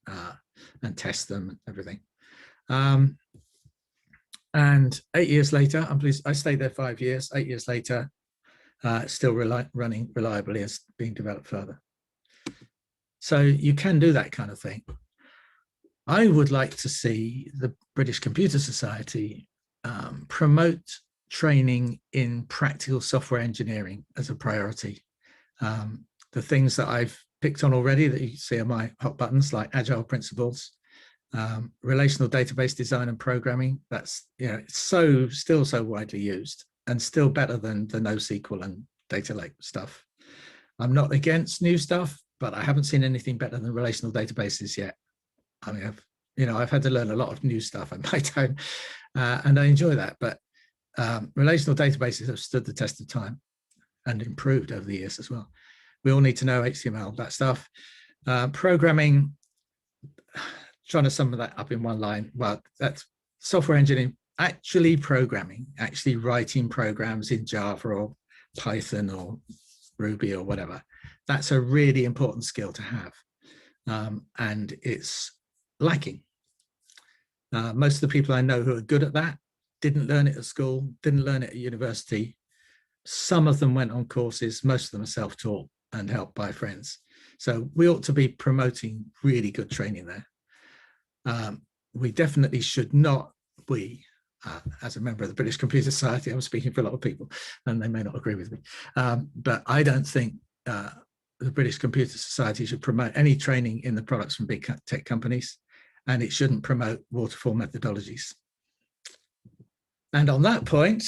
S2: and test them and everything. And 8 years later, I'm pleased, I stayed there 5 years. 8 years later, still running reliably, as being developed further. So you can do that kind of thing. I would like to see the British Computer Society promote training in practical software engineering as a priority. The things that I've picked on already that you see are my hot buttons, like agile principles, relational database design and programming. That's, it's still so widely used and still better than the NoSQL and data lake stuff. I'm not against new stuff, but I haven't seen anything better than relational databases yet. I mean, I've had to learn a lot of new stuff in my time, and I enjoy that. But relational databases have stood the test of time and improved over the years as well. We all need to know HTML, that stuff. Programming, trying to sum that up in one line. Well, that's software engineering, actually programming, actually writing programs in Java or Python or Ruby or whatever. That's a really important skill to have. And it's lacking. Most of the people I know who are good at that didn't learn it at school, didn't learn it at university. Some of them went on courses, most of them are self-taught and helped by friends. So we ought to be promoting really good training there. We definitely should not, as a member of the British Computer Society, I'm speaking for a lot of people and they may not agree with me, but I don't think the British Computer Society should promote any training in the products from big tech companies, and it shouldn't promote waterfall methodologies. And on that point,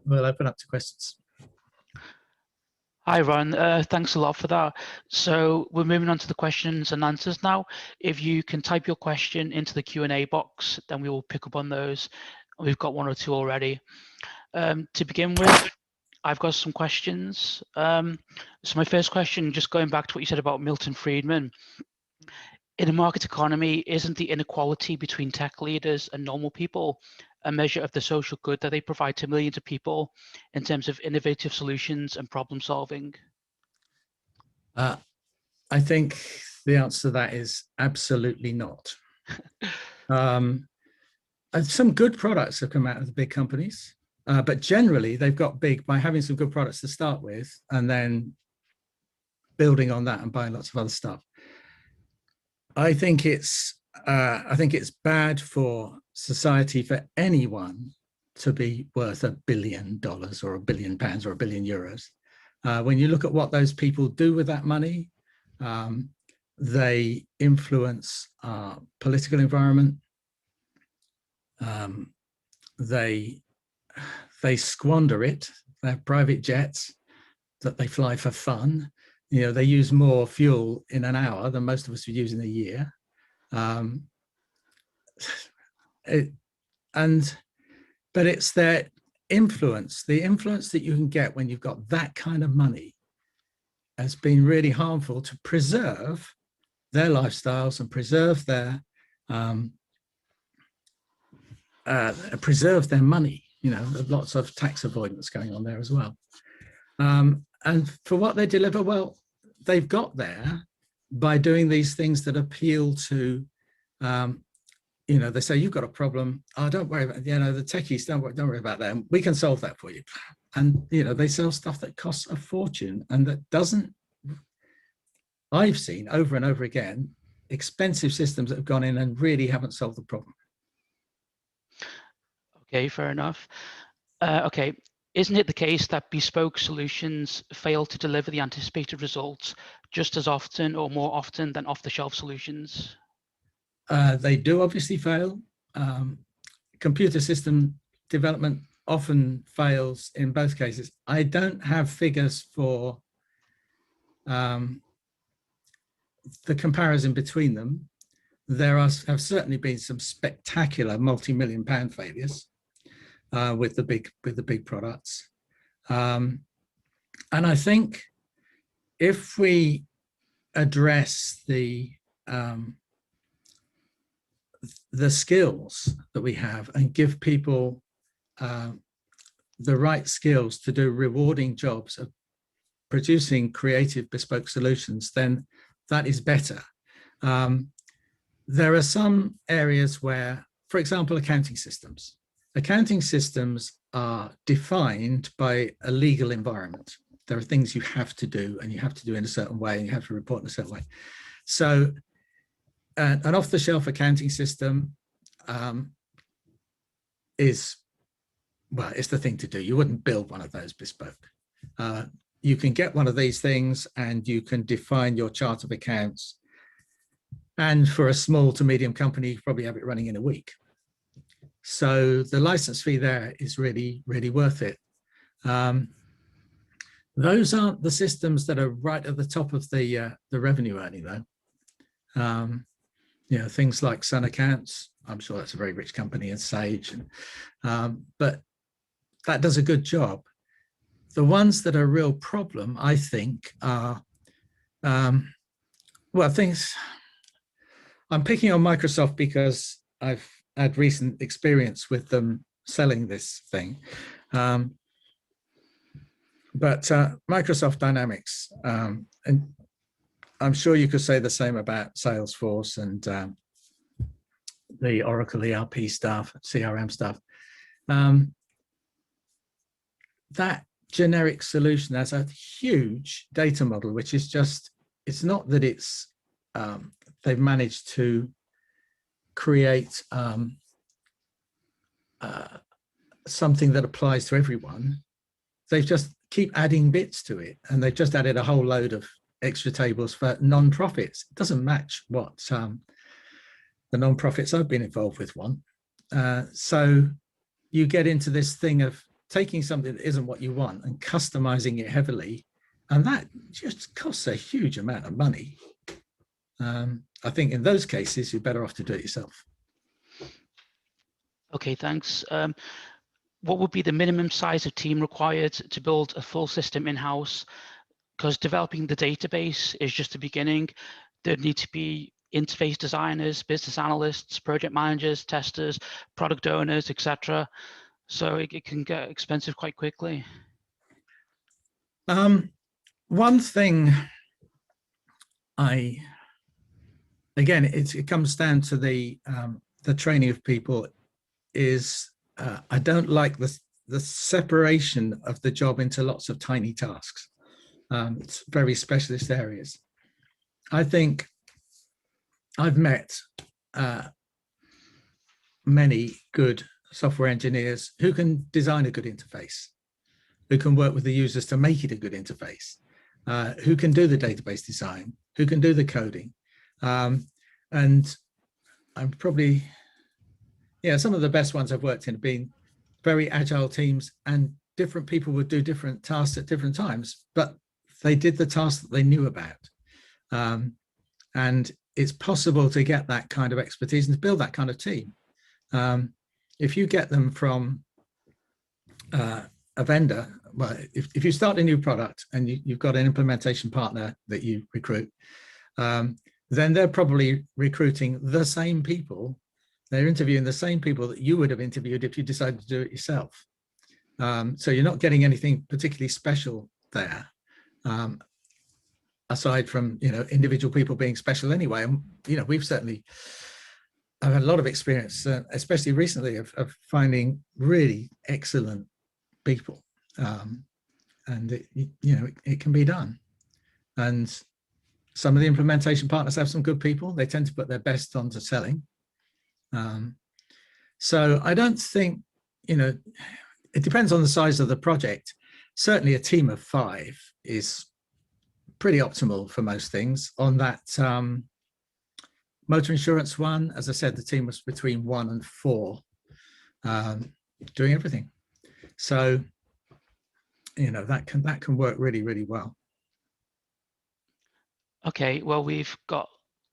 S2: we'll open up to questions.
S3: Hi, Ron. Thanks a lot for that. So we're moving on to the questions and answers now. If you can type your question into the Q&A box, then we will pick up on those. We've got 1 or 2 already. To begin with, I've got some questions. So my first question, just going back to what you said about Milton Friedman. In a market economy, isn't the inequality between tech leaders and normal people a measure of the social good that they provide to millions of people in terms of innovative solutions and problem solving?
S2: I think the answer to that is absolutely not. Some good products have come out of the big companies, but generally they've got big by having some good products to start with and then building on that and buying lots of other stuff. I think it's bad for society for anyone to be worth $1 billion or £1 billion or £1 billion. When you look at what those people do with that money, they influence our political environment. They squander it. They have private jets that they fly for fun. You know, they use more fuel in an hour than most of us would use in a year. But it's their influence, the influence that you can get when you've got that kind of money has been really harmful to preserve their lifestyles and preserve their money. You know, lots of tax avoidance going on there as well. And for what they deliver, well, they've got there by doing these things that appeal to, you know, they say, you've got a problem. Oh, don't worry about, you know, the techies, don't worry about them. We can solve that for you. And, you know, they sell stuff that costs a fortune and that doesn't, I've seen over and over again, expensive systems that have gone in and really haven't solved the problem.
S3: Okay, fair enough. Okay, isn't it the case that bespoke solutions fail to deliver the anticipated results just as often or more often than off-the-shelf solutions?
S2: They do obviously fail. Computer system development often fails in both cases. I don't have figures for the comparison between them. There have certainly been some spectacular multi-million pound failures with the big products. And I think if we address the skills that we have and give people the right skills to do rewarding jobs of producing creative bespoke solutions, then that is better. There are some areas where, for example, accounting systems. Accounting systems are defined by a legal environment. There are things you have to do, and you have to do in a certain way, and you have to report in a certain way. So an off-the-shelf accounting system is, well, it's the thing to do. You wouldn't build one of those bespoke. You can get one of these things and you can define your chart of accounts. And for a small to medium company, you probably have it running in a week. So the license fee there is really, really worth it. Those aren't the systems that are right at the top of the revenue earning though. You know, things like Sun Accounts, I'm sure that's a very rich company, and Sage, but that does a good job. The ones that are a real problem, I think, are, well, things, I'm picking on Microsoft because I've had recent experience with them selling this thing. But Microsoft Dynamics, and I'm sure you could say the same about Salesforce and the Oracle ERP stuff, CRM stuff. That generic solution has a huge data model, which is just, it's not that it's, they've managed to create something that applies to everyone. They've just keep adding bits to it, and they've just added a whole load of extra tables for non-profits. It doesn't match what the non-profits I've been involved with want. So you get into this thing of taking something that isn't what you want and customizing it heavily, and that just costs a huge amount of money. I think in those cases, you're better off to do it yourself.
S3: Okay, thanks. What would be the minimum size of team required to build a full system in-house? Because developing the database is just the beginning. There'd need to be interface designers, business analysts, project managers, testers, product owners, etc. So it can get expensive quite quickly.
S2: One thing again, it comes down to the training of people is I don't like the separation of the job into lots of tiny tasks. It's very specialist areas. I think I've met many good software engineers who can design a good interface, who can work with the users to make it a good interface, who can do the database design, who can do the coding. And I'm probably, yeah, some of the best ones I've worked in have been very agile teams, and different people would do different tasks at different times, but they did the task that they knew about. And it's possible to get that kind of expertise and to build that kind of team. If you get them from a vendor, well, if you start a new product and you've got an implementation partner that you recruit, then they're probably recruiting the same people. They're interviewing the same people that you would have interviewed if you decided to do it yourself. So you're not getting anything particularly special there, aside from, individual people being special anyway. And, I've had a lot of experience, especially recently, of finding really excellent people. And it can be done. And some of the implementation partners have some good people. They tend to put their best onto selling. So I don't think, it depends on the size of the project. Certainly a team of 5 is pretty optimal for most things. On that motor insurance one, as I said, the team was between 1 and 4, doing everything. So, that can work really, really well.
S3: Okay, well, we've got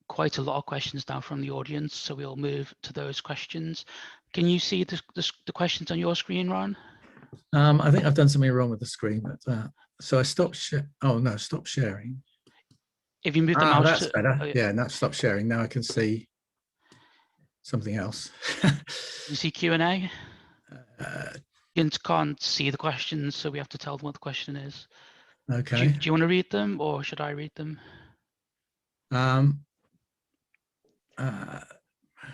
S3: quite a lot of questions now from the audience, so we'll move to those questions. Can you see the questions on your screen, Ron?
S2: I think I've done something wrong with the screen, but so I stopped. Stop sharing.
S3: If you move the mouse,
S2: that's better. Yeah, now stop sharing. Now I can see something else.
S3: You see Q&A? You can't see the questions, so we have to tell them what the question is.
S2: Okay.
S3: Do you want to read them, or should I read them?
S2: Well,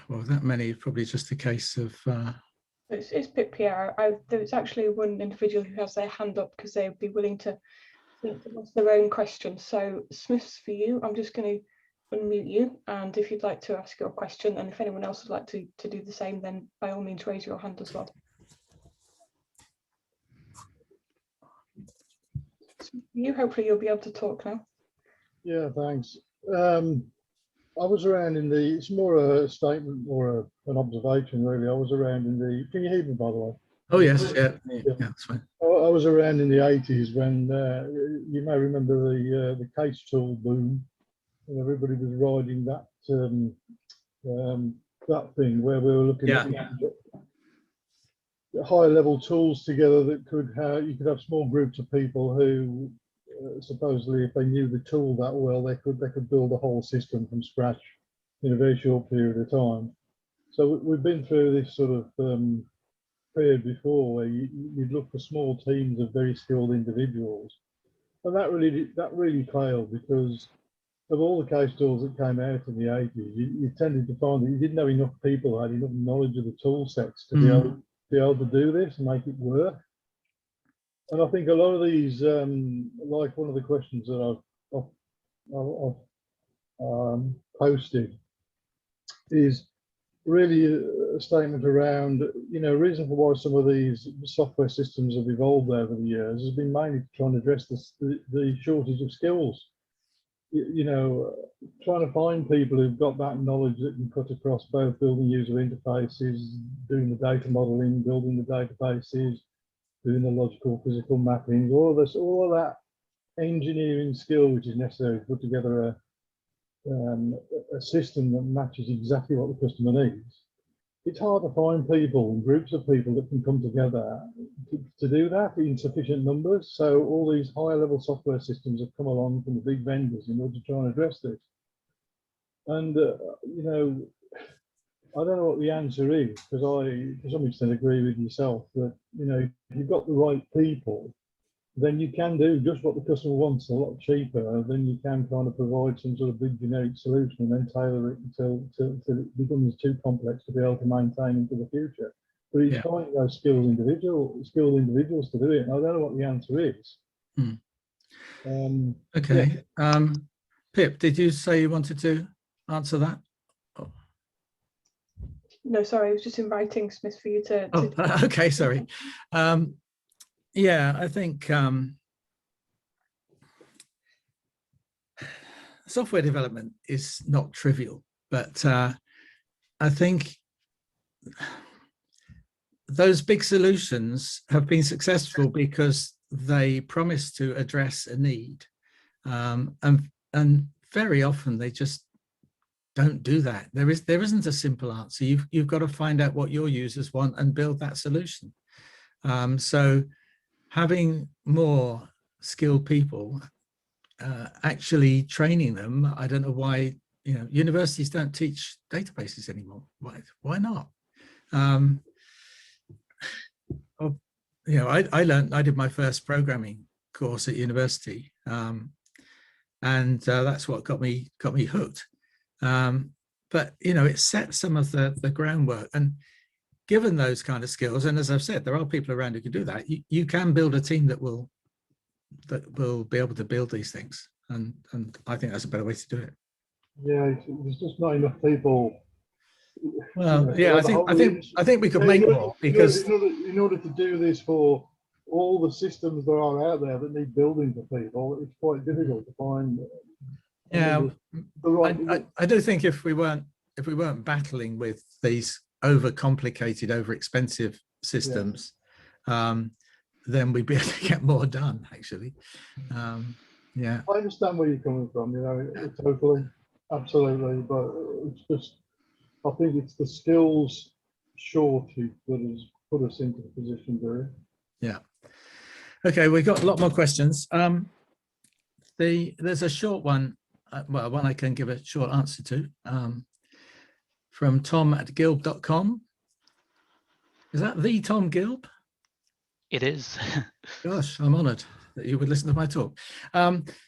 S2: that many, probably just a case of.
S4: It's Pip Pierre. There's actually one individual who has their hand up because they would be willing to ask their own question. So Smiths, for you, I'm just going to unmute you, and if you'd like to ask your question, and if anyone else would like to do the same, then by all means raise your hand as well. You, hopefully you'll be able to talk now.
S5: Yeah, thanks. I was around in the, it's more a statement or an observation really. I was around in the, can you hear me by the way?
S2: Oh yes, yeah, that's fine.
S5: I was around in the 80s when you may remember the case tool boom, and everybody was riding that that thing where we were looking at higher level tools together that could have, you could have small groups of people who supposedly, if they knew the tool that well, they could build a whole system from scratch in a very short period of time. So we've been through this sort of period before where you'd look for small teams of very skilled individuals, and that really failed because of all the case tools that came out in the 80s. You tended to find that you didn't have enough people who had enough knowledge of the tool sets to be able to do this and make it work. And I think a lot of these, like one of the questions that I've posted, is really a statement around, reason for why some of these software systems have evolved over the years has been mainly to try and address the shortage of skills. Trying to find people who've got that knowledge that can cut across both building user interfaces, doing the data modeling, building the databases, doing the logical, physical mapping, all of that engineering skill which is necessary to put together a system that matches exactly what the customer needs. It's hard to find people and groups of people that can come together to do that in sufficient numbers. So all these higher level software systems have come along from the big vendors in order to try and address this. And, I don't know what the answer is, because I, to some extent, agree with yourself that, if you've got the right people, then you can do just what the customer wants a lot cheaper. Then you can kind of provide some sort of big generic solution and then tailor it until it becomes too complex to be able to maintain into the future. But it's finding those skilled individuals to do it. And I don't know what the answer is.
S2: Okay. Yeah. Pip, did you say you wanted to answer that?
S4: No, sorry, I was just inviting Smith for you to.
S2: Okay, sorry. Yeah, I think software development is not trivial, but I think those big solutions have been successful because they promise to address a need And very often they just don't do that. There isn't a simple answer. You've got to find out what your users want and build that solution. So having more skilled people, actually training them. I don't know why, universities don't teach databases anymore. Why not? I did my first programming course at university, and that's what got me hooked. But it set some of the groundwork, and given those kind of skills, and as I've said, there are people around who can do that. You can build a team that will be able to build these things, and I think that's a better way to do it.
S5: Yeah, there's just not enough people.
S2: Well, yeah, I think we could make more, because
S5: in order to do this for all the systems that are out there that need building for people, it's quite difficult to find.
S2: Yeah,
S5: the right.
S2: I do think if we weren't battling with these overcomplicated, overexpensive systems, then we'd be able to get more done, actually. Yeah,
S5: I understand where you're coming from, totally, absolutely, but it's just, I think it's the skills shortage that has put us into the position there. Yeah.
S2: Okay, we've got a lot more questions. There's a short one, one I can give a short answer to, from tom@gilb.com. Is that the Tom Gilb?
S3: It is.
S2: Gosh, I'm honored that you would listen to my talk.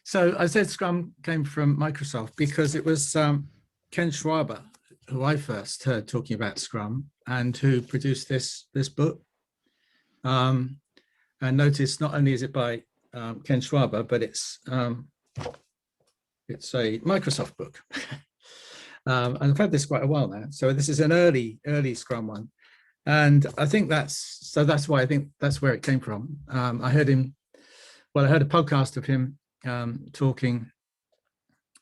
S2: So I said Scrum came from Microsoft because it was Ken Schwaber who I first heard talking about Scrum and who produced this book. And notice not only is it by Ken Schwaber, but it's a Microsoft book. And I've had this quite a while now. So this is an early Scrum one. And I think that's why I think that's where it came from. I heard a podcast of him talking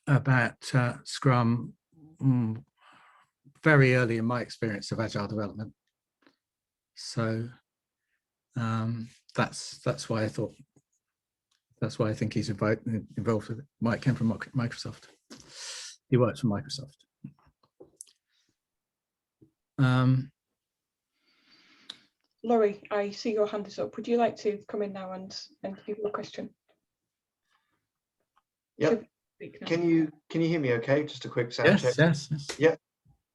S2: about Scrum very early in my experience of agile development. So that's why I think he's involved with it. Mike came from Microsoft. He works for Microsoft.
S4: Laurie, I see your hand is up. Would you like to come in now and give your question?
S6: Yep. Can you hear me okay? Just a quick sound check.
S2: Yes.
S6: Yeah.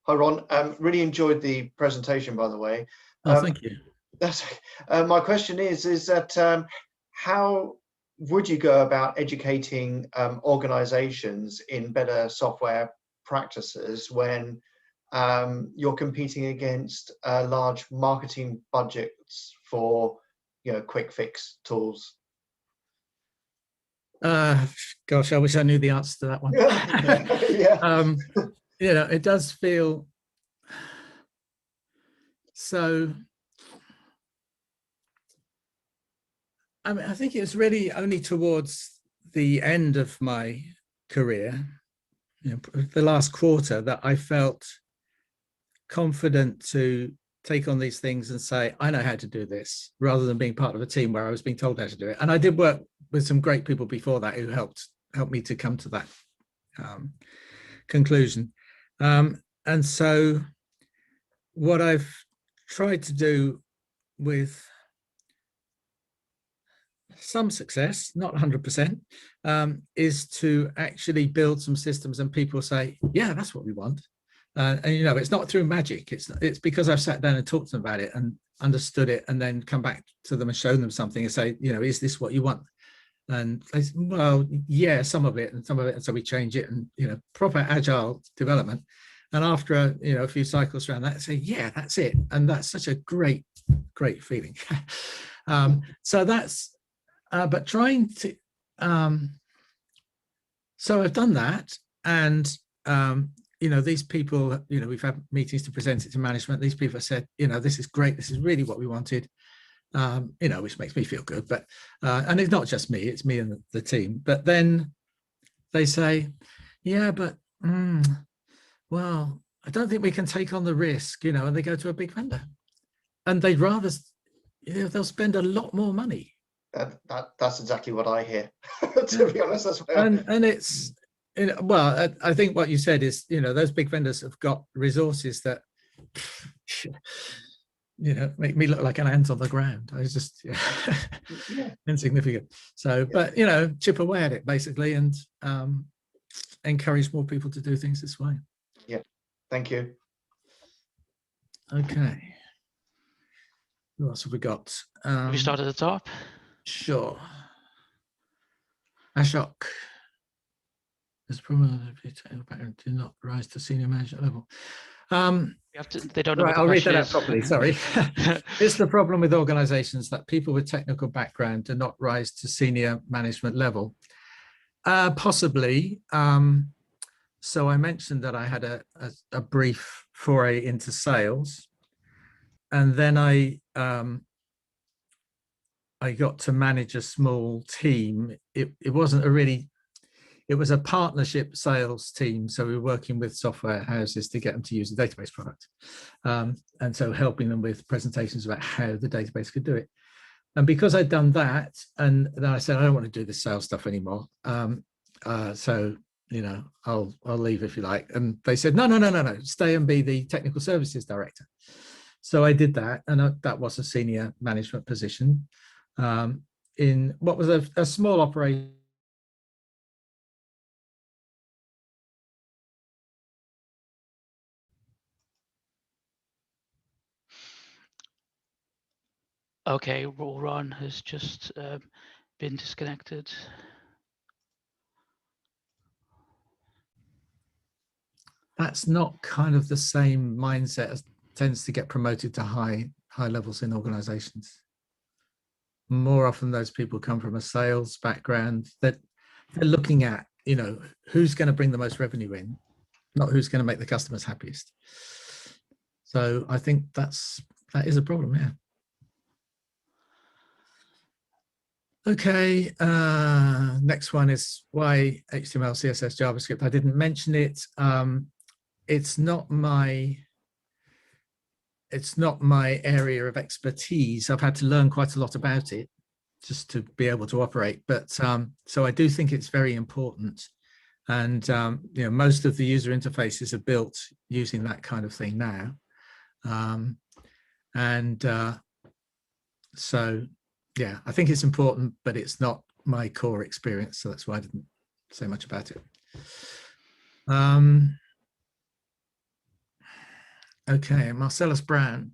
S6: Hi, Ron. Really enjoyed the presentation, by the way.
S2: Oh, thank you.
S6: That's my question is that how would you go about educating organizations in better software practices when you're competing against large marketing budgets for quick fix tools?
S2: Gosh, I wish I knew the answer to that one.
S6: Yeah.
S2: It does feel so. I mean, I think it was really only towards the end of my career, the last quarter, that I felt confident to take on these things and say, I know how to do this, rather than being part of a team where I was being told how to do it. And I did work with some great people before that who helped me to come to that conclusion. And so what I've tried to do with some success, not 100%, is to actually build some systems and people say, yeah, that's what we want. And it's not through magic. It's because I've sat down and talked to them about it and understood it, and then come back to them and show them something and say, is this what you want? And they say, well, yeah, some of it. And so we change it, and proper agile development. And after a few cycles around that, say, yeah, that's it. And that's such a great feeling. So that's but trying to so I've done that, and these people, we've had meetings to present it to management. These people have said, this is great, this is really what we wanted, which makes me feel good. But and it's not just me, it's me and the team. But then they say, yeah, but well, I don't think we can take on the risk, and they go to a big vendor, and they'd rather, they'll spend a lot more money
S6: That's exactly what I hear. To be honest, that's what
S2: and it's, well, I think what you said is, those big vendors have got resources that, make me look like an ant on the ground. I was just insignificant. So, but chip away at it basically, and encourage more people to do things this way.
S6: Yeah, thank you.
S2: Okay. Who else have we got?
S3: Have you started at the top?
S2: Sure. Ashok. There's problem did not rise to senior management level.
S3: They don't know.
S2: Right, I'll read that out properly. Sorry. It's the problem with organizations that people with technical background do not rise to senior management level. Possibly. So I mentioned that I had a brief foray into sales, and then I got to manage a small team. It wasn't it was a partnership sales team. So we were working with software houses to get them to use the database product. And so helping them with presentations about how the database could do it. And because I'd done that, and then I said, I don't want to do this sales stuff anymore. So, I'll leave if you like. And they said, no, stay and be the technical services director. So I did that, and that was a senior management position in what was a small operation.
S3: Okay, Ron has just been disconnected.
S2: That's not kind of the same mindset as tends to get promoted to high levels in organizations. More often those people come from a sales background, that they're looking at, who's going to bring the most revenue in, not who's going to make the customers happiest. So I think that is a problem, yeah. Okay, next one is why HTML, CSS, JavaScript. I didn't mention it. It's not my area of expertise. I've had to learn quite a lot about it just to be able to operate. But so I do think it's very important. And most of the user interfaces are built using that kind of thing now. So yeah, I think it's important, but it's not my core experience. So that's why I didn't say much about it. Okay, Marcellus Brown.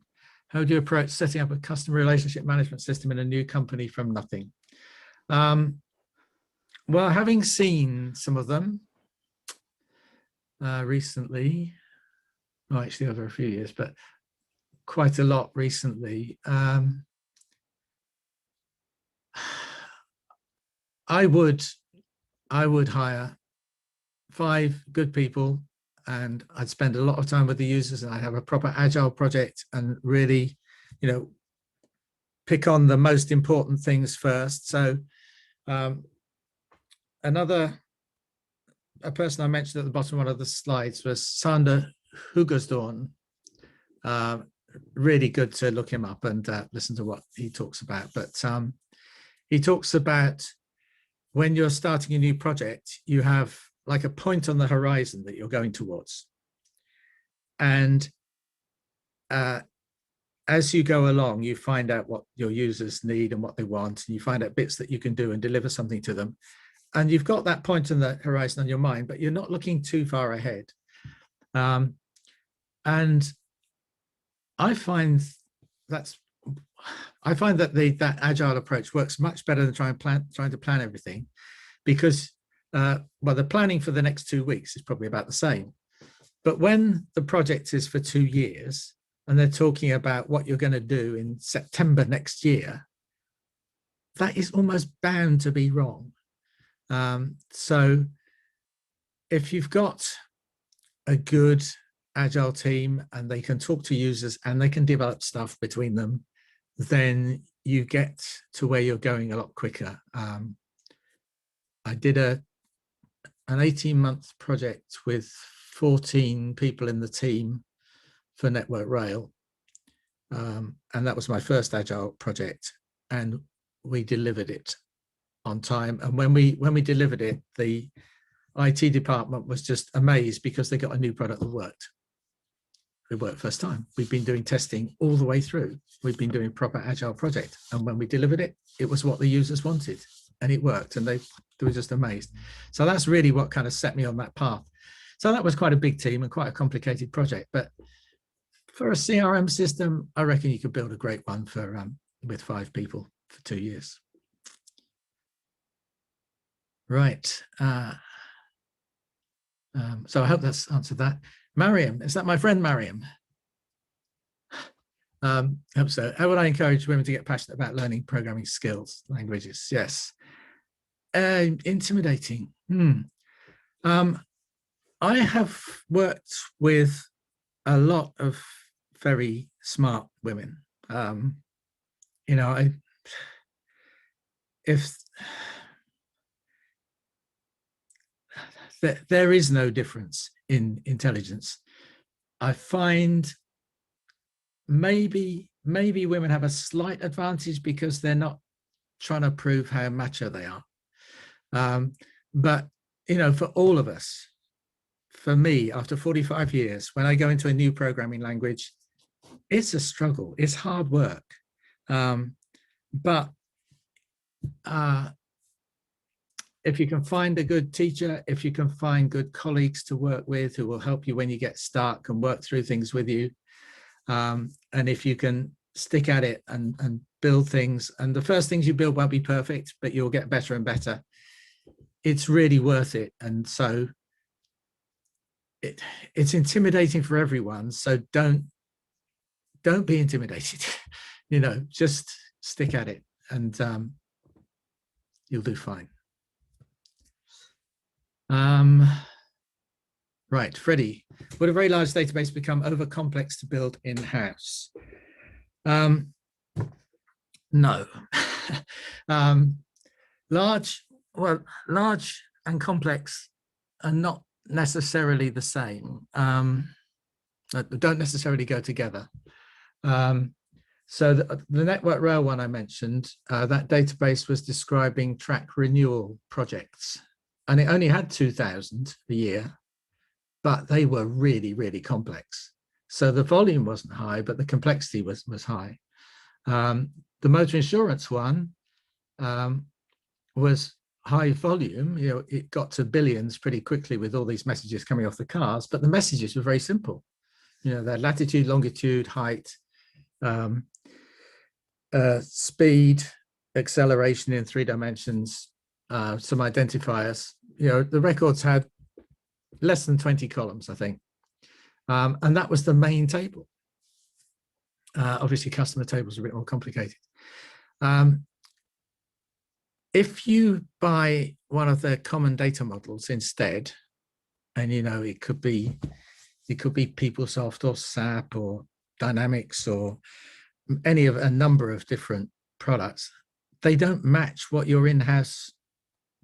S2: How do you approach setting up a customer relationship management system in a new company from nothing? Well, having seen some of them recently, well, actually over a few years, but quite a lot recently, I would hire 5 good people, and I'd spend a lot of time with the users, and I'd have a proper agile project and really, pick on the most important things first. So a person I mentioned at the bottom of one of the slides was Sander Hugersdorn. Really good to look him up and listen to what he talks about. But he talks about when you're starting a new project, you have like a point on the horizon that you're going towards. And as you go along, you find out what your users need and what they want, and you find out bits that you can do and deliver something to them. And you've got that point on the horizon on your mind, but you're not looking too far ahead. And I find that that agile approach works much better than trying to plan everything, because the planning for the next 2 weeks is probably about the same. But when the project is for 2 years and they're talking about what you're going to do in September next year, that is almost bound to be wrong. So if you've got a good agile team and they can talk to users and they can develop stuff between them, then you get to where you're going a lot quicker. I did an 18-month project with 14 people in the team for Network Rail. And that was my first agile project. And we delivered it on time. And when we delivered it, the IT department was just amazed because they got a new product that worked. It worked first time. We've been doing testing all the way through. We've been doing proper agile project. And when we delivered it, it was what the users wanted and it worked, and they were just amazed. So that's really what kind of set me on that path. So that was quite a big team and quite a complicated project. But for a CRM system, I reckon you could build a great one for with 5 people for 2 years. Right. So I hope that's answered that. Mariam, is that my friend Mariam? Hope so. How would I encourage women to get passionate about learning programming skills, languages? Yes. Intimidating. I have worked with a lot of very smart women. You know, there is no difference in intelligence. I find maybe women have a slight advantage because they're not trying to prove how macho they are. But, you know, for all of us, for me, after 45 years, when I go into a new programming language, it's a struggle. It's hard work. But if you can find a good teacher, if you can find good colleagues to work with who will help you when you get stuck and work through things with you, and if you can stick at it and build things, and the first things you build won't be perfect, but you'll get better and better, it's really worth it. And so it's intimidating for everyone. So don't be intimidated. You know, just stick at it and you'll do fine. Right, Freddie, would a very large database become over complex to build in-house? No. Large and complex are not necessarily the same. Don't necessarily go together. So the Network Rail one I mentioned, that database was describing track renewal projects, and it only had 2,000 a year, but they were really, really complex. So the volume wasn't high, but the complexity was high. The motor insurance one was high volume. You know, it got to billions pretty quickly with all these messages coming off the cars, but the messages were very simple. You know, their latitude, longitude, height, speed, acceleration in 3 dimensions, some identifiers. You know, the records had less than 20 columns, I think. And that was the main table. Obviously, customer tables are a bit more complicated. If you buy one of the common data models instead, and you know, it could be PeopleSoft or SAP or Dynamics or any of a number of different products, they don't match what your in-house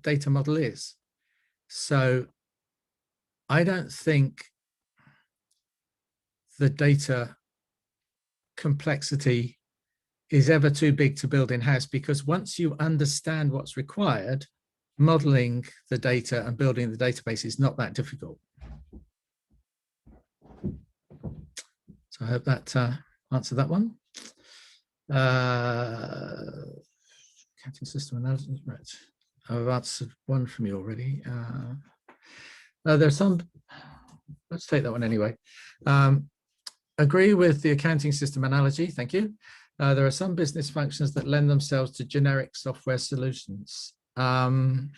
S2: data model is. So I don't think the data complexity is ever too big to build in-house, because once you understand what's required, modeling the data and building the database is not that difficult. So I hope that answered that one. Accounting system analysis, right. I've answered one from you already. There's some, let's take that one anyway. Agree with the accounting system analogy, thank you. There are some business functions that lend themselves to generic software solutions. I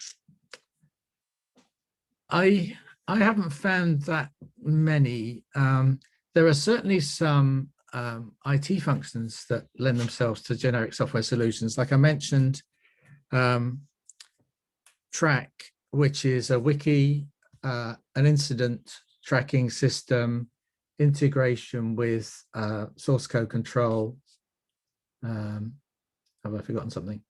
S2: haven't found that many. There are certainly some IT functions that lend themselves to generic software solutions. Like I mentioned, Track, which is a wiki, an incident tracking system, integration with source code control. Have I forgotten something?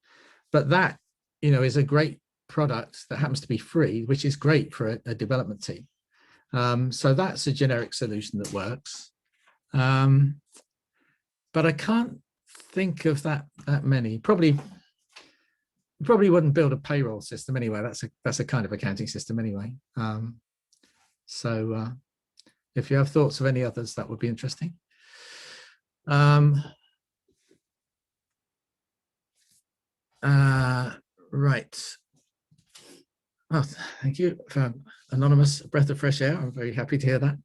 S2: But that, you know, is a great product that happens to be free, which is great for a development team. So that's a generic solution that works. But I can't think of that many. Probably probably wouldn't build a payroll system anyway. That's a kind of accounting system anyway. So if you have thoughts of any others, that would be interesting. Right. Oh, thank you for anonymous breath of fresh air. I'm very happy to hear that.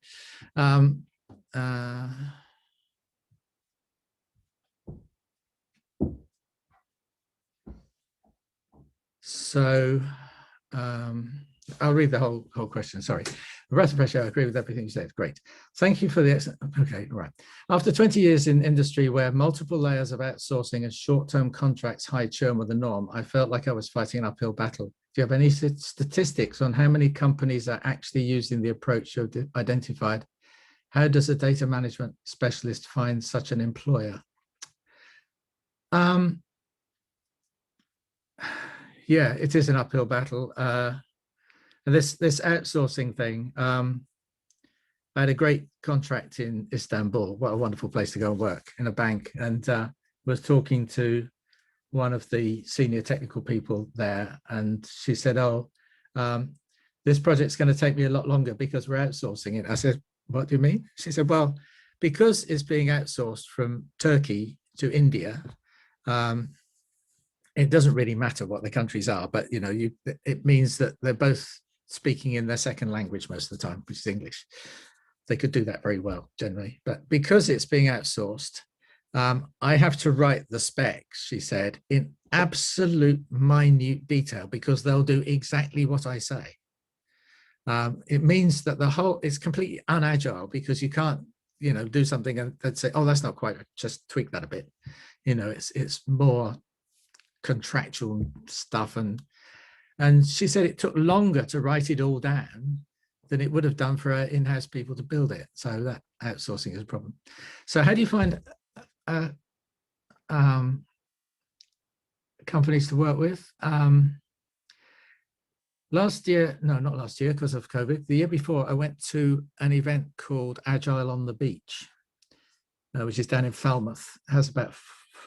S2: So I'll read the whole question. Sorry. Breath of fresh air. I agree with everything you said. Great. Thank you for the excellent. Okay, all right. After 20 years in industry where multiple layers of outsourcing and short-term contracts high churn were the norm, I felt like I was fighting an uphill battle. Do you have any statistics on how many companies are actually using the approach you've identified? How does a data management specialist find such an employer? Yeah, it is an uphill battle. And this outsourcing thing, I had a great contract in Istanbul. What a wonderful place to go and work, in a bank, and was talking to one of the senior technical people there, and she said, "Oh, this project's going to take me a lot longer because we're outsourcing it." I said, "What do you mean?" She said, "Well, because it's being outsourced from Turkey to India, it doesn't really matter what the countries are, but you know, it means that they're both speaking in their second language most of the time, which is English. They could do that very well generally, but because it's being outsourced, I have to write the specs," she said, "in absolute minute detail because they'll do exactly what I say." It means that it's completely unagile because you can't, you know, do something and say, "Oh, that's not quite, just tweak that a bit." You know, it's more contractual stuff, and she said it took longer to write it all down than it would have done for in-house people to build it. So that outsourcing is a problem. So how do you find companies to work with? Last year, no, not last year because of COVID, the year before, I went to an event called Agile on the Beach, which is down in Falmouth. It has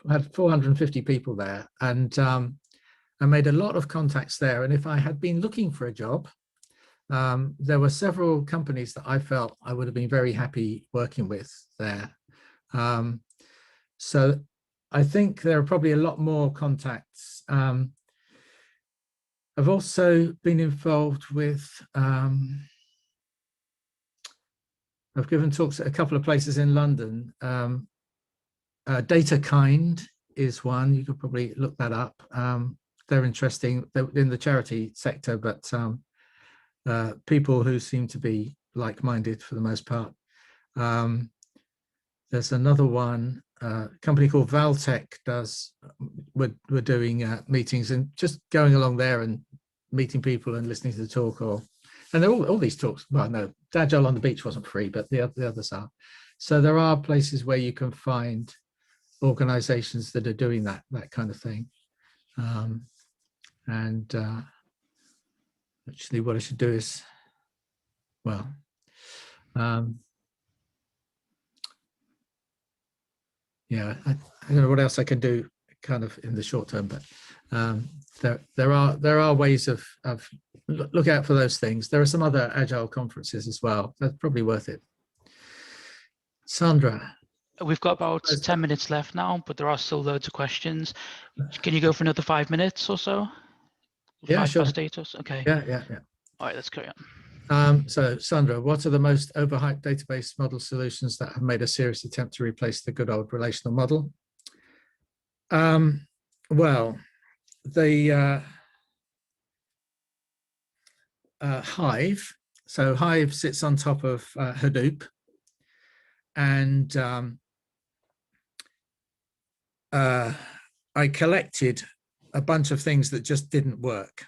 S2: had 450 people there, and I made a lot of contacts there. And if I had been looking for a job, there were several companies that I felt I would have been very happy working with there. So I think there are probably a lot more contacts. I've also been involved with, I've given talks at a couple of places in London. Data Kind is one, you could probably look that up. They're interesting. They're in the charity sector, but people who seem to be like-minded for the most part. There's another one, a company called Valtech we're doing meetings and just going along there and meeting people and listening to the talk, and all these talks. Well, no, Agile on the Beach wasn't free, but the others are. So there are places where you can find organizations that are doing that kind of thing. Actually what I should do is, well, yeah, I don't know what else I can do kind of in the short term, but there are ways of look out for those things. There are some other Agile conferences as well. That's probably worth it. Sandra.
S3: We've got about 10 minutes left now, but there are still loads of questions. Can you go for another 5 minutes or so?
S2: Yeah, sure.
S3: Status. Okay.
S2: Yeah.
S3: All right, let's carry on.
S2: So Sandra, what are the most overhyped database model solutions that have made a serious attempt to replace the good old relational model? Well, the Hive. So Hive sits on top of Hadoop, and I collected a bunch of things that just didn't work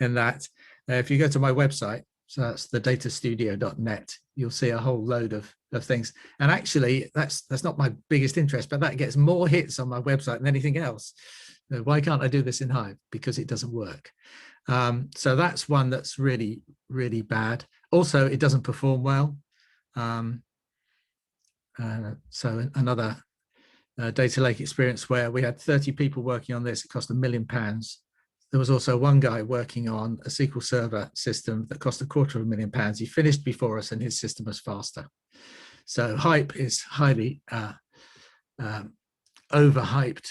S2: in that. If you go to my website, so that's thedatastudio.net, you'll see a whole load of things. And actually, that's not my biggest interest, but that gets more hits on my website than anything else. Why can't I do this in Hive? Because it doesn't work. So that's one that's really, really bad. Also, it doesn't perform well. So another data lake experience where we had 30 people working on this. It cost £1 million, there was also one guy working on a SQL Server system that cost £250,000. He finished before us and his system was faster. So hype is highly overhyped.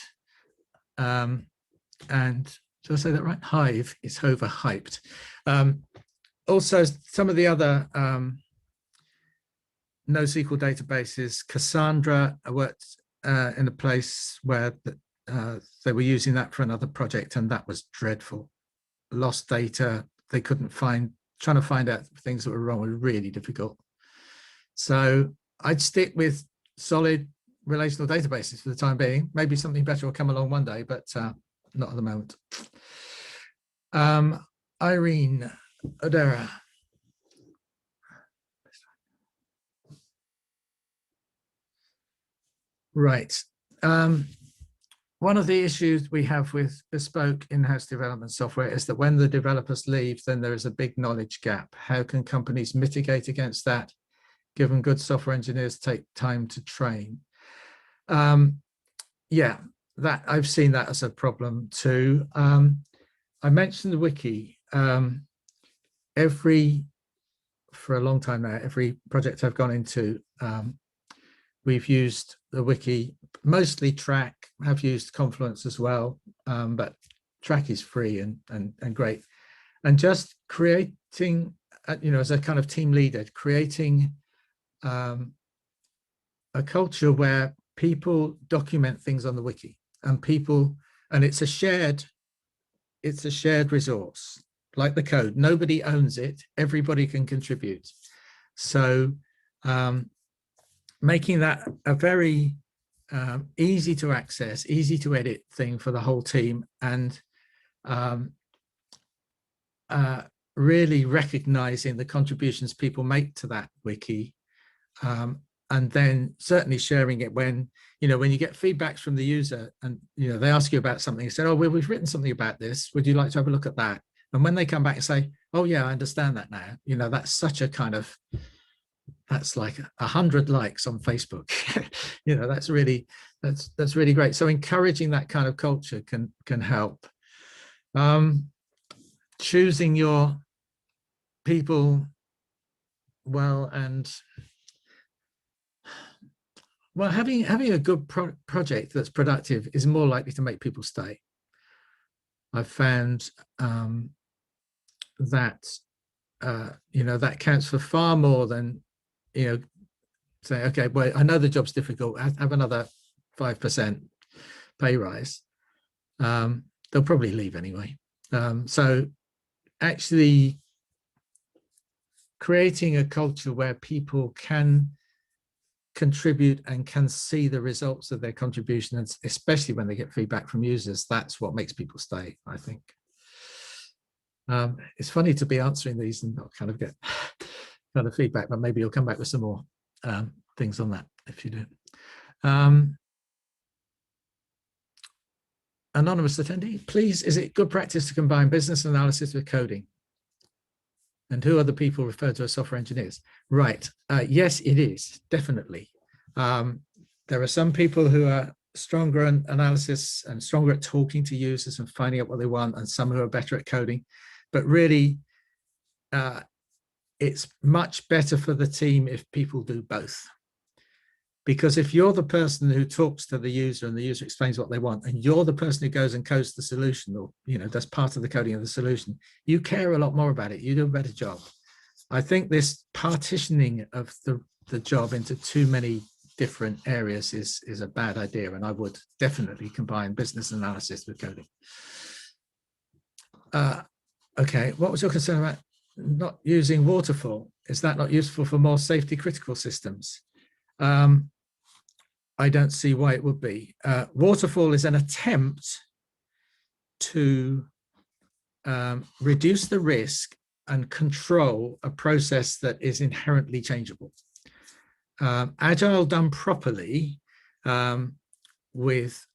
S2: And did I say that right? Hive is overhyped. Also, some of the other NoSQL databases, Cassandra, I worked in a place where they were using that for another project, and that was dreadful. Lost data, they couldn't find, trying to find out things that were wrong was really difficult. So I'd stick with solid relational databases for the time being. Maybe something better will come along one day, but not at the moment. Irene Odera. Right. One of the issues we have with bespoke in-house development software is that when the developers leave, then there is a big knowledge gap. How can companies mitigate against that, given good software engineers take time to train? Yeah, that I've seen that as a problem too. I mentioned the wiki. For a long time now, every project I've gone into, we've used the wiki, mostly Track. I've used Confluence as well, but Track is free and great. And just creating, as a kind of team leader, creating a culture where people document things on the wiki, and it's a shared resource, like the code. Nobody owns it, everybody can contribute. So making that a very easy to access, easy to edit thing for the whole team, and really recognizing the contributions people make to that wiki, and then certainly sharing it when you get feedbacks from the user and they ask you about something and say, oh, well, we've written something about this, would you like to have a look at that? And when they come back and say, oh yeah, I understand that now, that's such a kind of, that's like 100 likes on Facebook. That's really great. So encouraging that kind of culture can help. Choosing your people well, and having a good project that's productive is more likely to make people stay. I've found that that counts for far more than say, okay, well, I know the job's difficult, have another 5% pay rise. They'll probably leave anyway. So actually creating a culture where people can contribute and can see the results of their contribution, and especially when they get feedback from users, that's what makes people stay, I think. It's funny to be answering these and not kind of get kind of feedback, but maybe you'll come back with some more things on that if you do. Anonymous attendee, please, is it good practice to combine business analysis with coding? And who are the people referred to as software engineers? Right, yes, it is, definitely. There are some people who are stronger in analysis and stronger at talking to users and finding out what they want, and some who are better at coding. But really, it's much better for the team if people do both. Because if you're the person who talks to the user and the user explains what they want, and you're the person who goes and codes the solution, or does part of the coding of the solution, you care a lot more about it. You do a better job. I think this partitioning of the job into too many different areas is a bad idea, and I would definitely combine business analysis with coding. Okay, what was your concern about not using waterfall? Is that not useful for more safety critical systems? I don't see why it would be. Waterfall is an attempt to reduce the risk and control a process that is inherently changeable. Agile done properly, with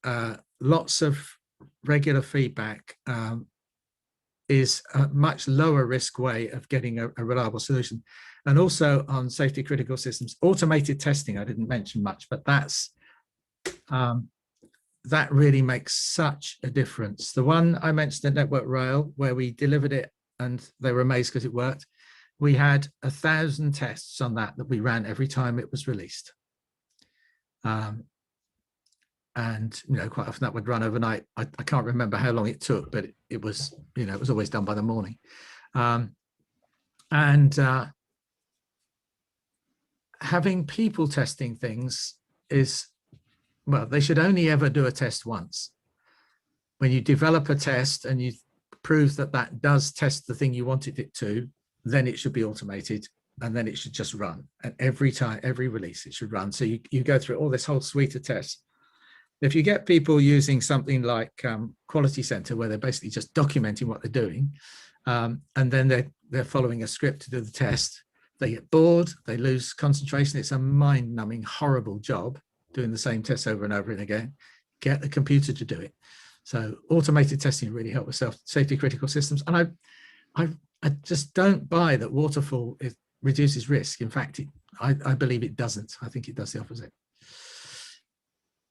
S2: lots of regular feedback, is a much lower risk way of getting a reliable solution. And also on safety critical systems, automated testing, I didn't mention much, but that's that really makes such a difference. The one I mentioned, the Network Rail, where we delivered it and they were amazed because it worked. We had 1,000 tests on that we ran every time it was released. And quite often that would run overnight. I can't remember how long it took, but it was, it was always done by the morning. Having people testing things is, well, they should only ever do a test once. When you develop a test and you prove that that does test the thing you wanted it to, then it should be automated, and then it should just run. And every time, every release, it should run. So you go through all this whole suite of tests. If you get people using something like Quality Center, where they're basically just documenting what they're doing, and then they're following a script to do the test, they get bored, they lose concentration. It's a mind-numbing, horrible job doing the same tests over and over and again. Get the computer to do it. So automated testing really helps with safety critical systems. And I just don't buy that waterfall reduces risk. In fact, I believe it doesn't. I think it does the opposite.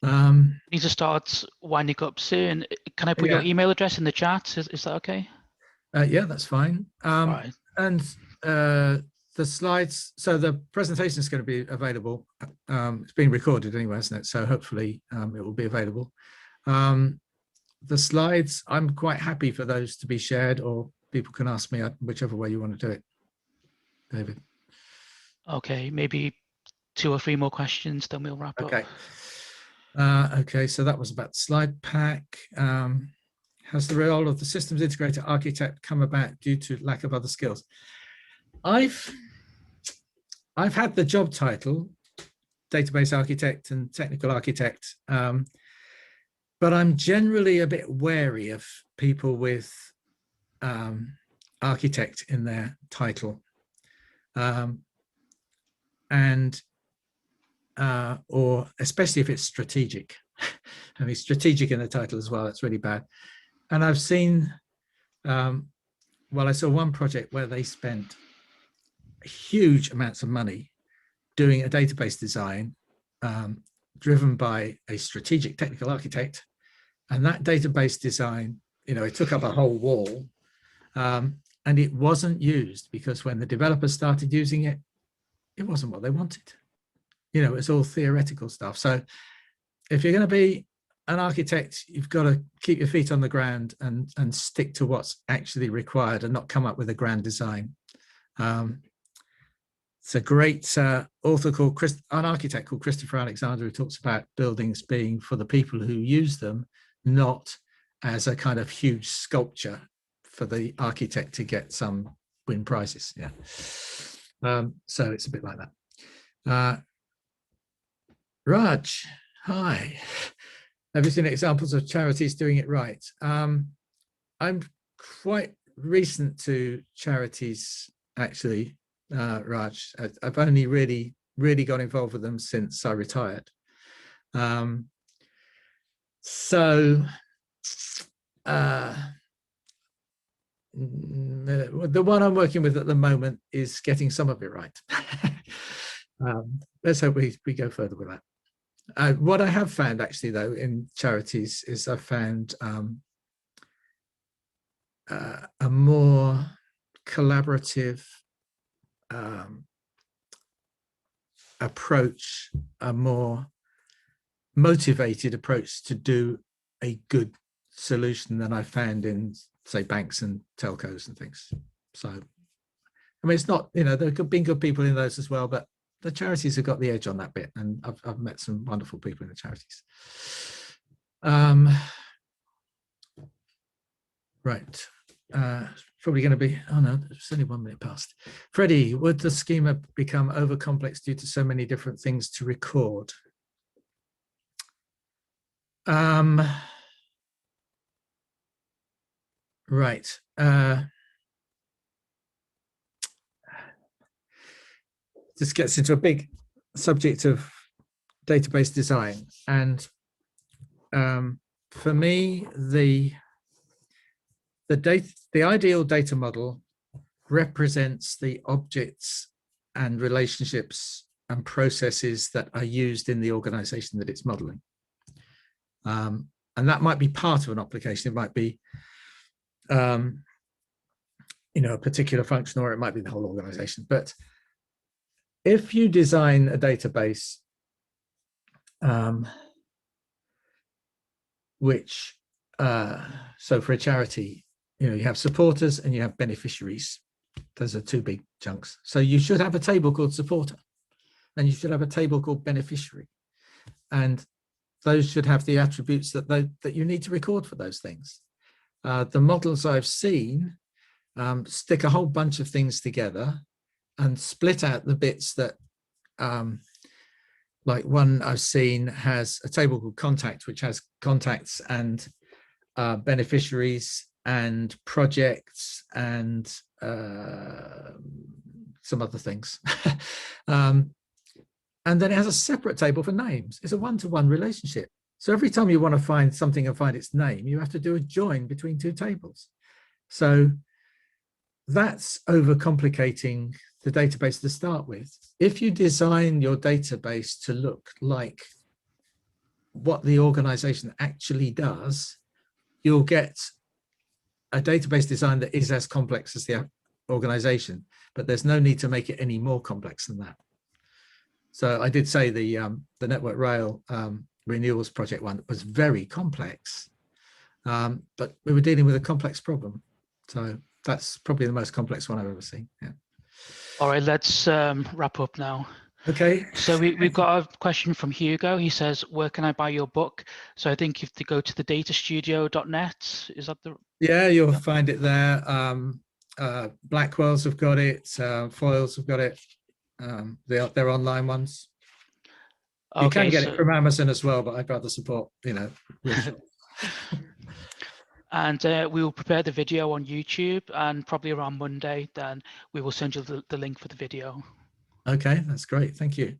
S3: Need to start winding up soon. Can I put
S2: Yeah.
S3: your email address in the chat? Is that okay?
S2: Yeah, that's fine.
S3: Right.
S2: And the slides, so the presentation is going to be available. It's being recorded anyway, isn't it? So hopefully it will be available. The slides, I'm quite happy for those to be shared, or people can ask me whichever way you want to do it, David.
S3: Okay, maybe 2 or 3 more questions, then we'll wrap
S2: Okay.
S3: up.
S2: Okay, so that was about the slide pack. Has the role of the systems integrator architect come about due to lack of other skills? I've had the job title, database architect and technical architect, but I'm generally a bit wary of people with architect in their title, or especially if it's strategic. I mean, strategic in the title as well, that's really bad. And I've seen, well, I saw one project where they spent huge amounts of money doing a database design driven by a strategic technical architect. And that database design, it took up a whole wall, and it wasn't used because when the developers started using it, it wasn't what they wanted. It's all theoretical stuff. So if you're going to be an architect, you've got to keep your feet on the ground and stick to what's actually required and not come up with a grand design. It's a great author called an architect called Christopher Alexander, who talks about buildings being for the people who use them, not as a kind of huge sculpture for the architect to get some win prizes. Yeah. So it's a bit like that. Raj, hi. Have you seen examples of charities doing it right? I'm quite recent to charities, actually, Raj. I've only really got involved with them since I retired. So the one I'm working with at the moment is getting some of it right. Let's hope we go further with that. What I have found actually, though, in charities is I've found a more collaborative approach, a more motivated approach to do a good solution than I found in, say, banks and telcos and things. So, I mean, it's not, there have been good people in those as well, but the charities have got the edge on that bit, and I've met some wonderful people in the charities. Right. Probably going to be, oh no, it's only 1 minute past. Freddie, would the schema become over complex due to so many different things to record? Right. This gets into a big subject of database design, and for me, the ideal data model represents the objects and relationships and processes that are used in the organization that it's modeling. And that might be part of an application. It might be, you know, a particular function, or it might be the whole organization. But if you design a database which, so for a charity, you know, you have supporters and you have beneficiaries. Those are two big chunks. So you should have a table called supporter, and you should have a table called beneficiary. And those should have the attributes that you need to record for those things. The models I've seen stick a whole bunch of things together and split out the bits that, like one I've seen has a table called contact, which has contacts and beneficiaries and projects and some other things. And then it has a separate table for names. It's a one-to-one relationship. So every time you want to find something and find its name, you have to do a join between two tables. So that's overcomplicating the database to start with. If you design your database to look like what the organization actually does, you'll get a database design that is as complex as the organization, but there's no need to make it any more complex than that. So I did say the Network Rail renewals project one was very complex, but we were dealing with a complex problem. So that's probably the most complex one I've ever seen. Yeah.
S3: All right, let's wrap up now.
S2: Okay.
S3: So we've got a question from Hugo. He says, where can I buy your book? So I think you have to go to the datastudio.net. Is that the?
S2: Yeah, you'll find it there. Blackwell's have got it. Foils have got it. They're online ones. You can get it from Amazon as well, but I'd rather support, you know.
S3: And we will prepare the video on YouTube, and probably around Monday, then we will send you the link for the video.
S2: Okay, that's great. Thank you.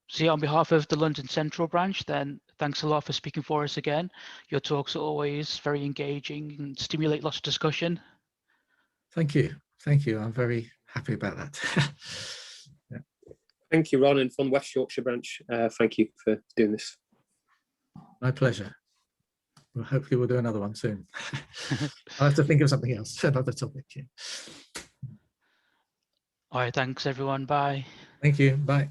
S3: So yeah, on behalf of the London Central branch, then thanks a lot for speaking for us again. Your talks are always very engaging and stimulate lots of discussion.
S2: Thank you. Thank you. I'm very happy about that. Yeah.
S1: Thank you, Ron, and from West Yorkshire branch. Thank you for doing this.
S2: My pleasure. Well, hopefully we'll do another one soon. I'll have to think of something else, another topic. Yeah.
S3: All right, thanks everyone. Bye.
S2: Thank you. Bye.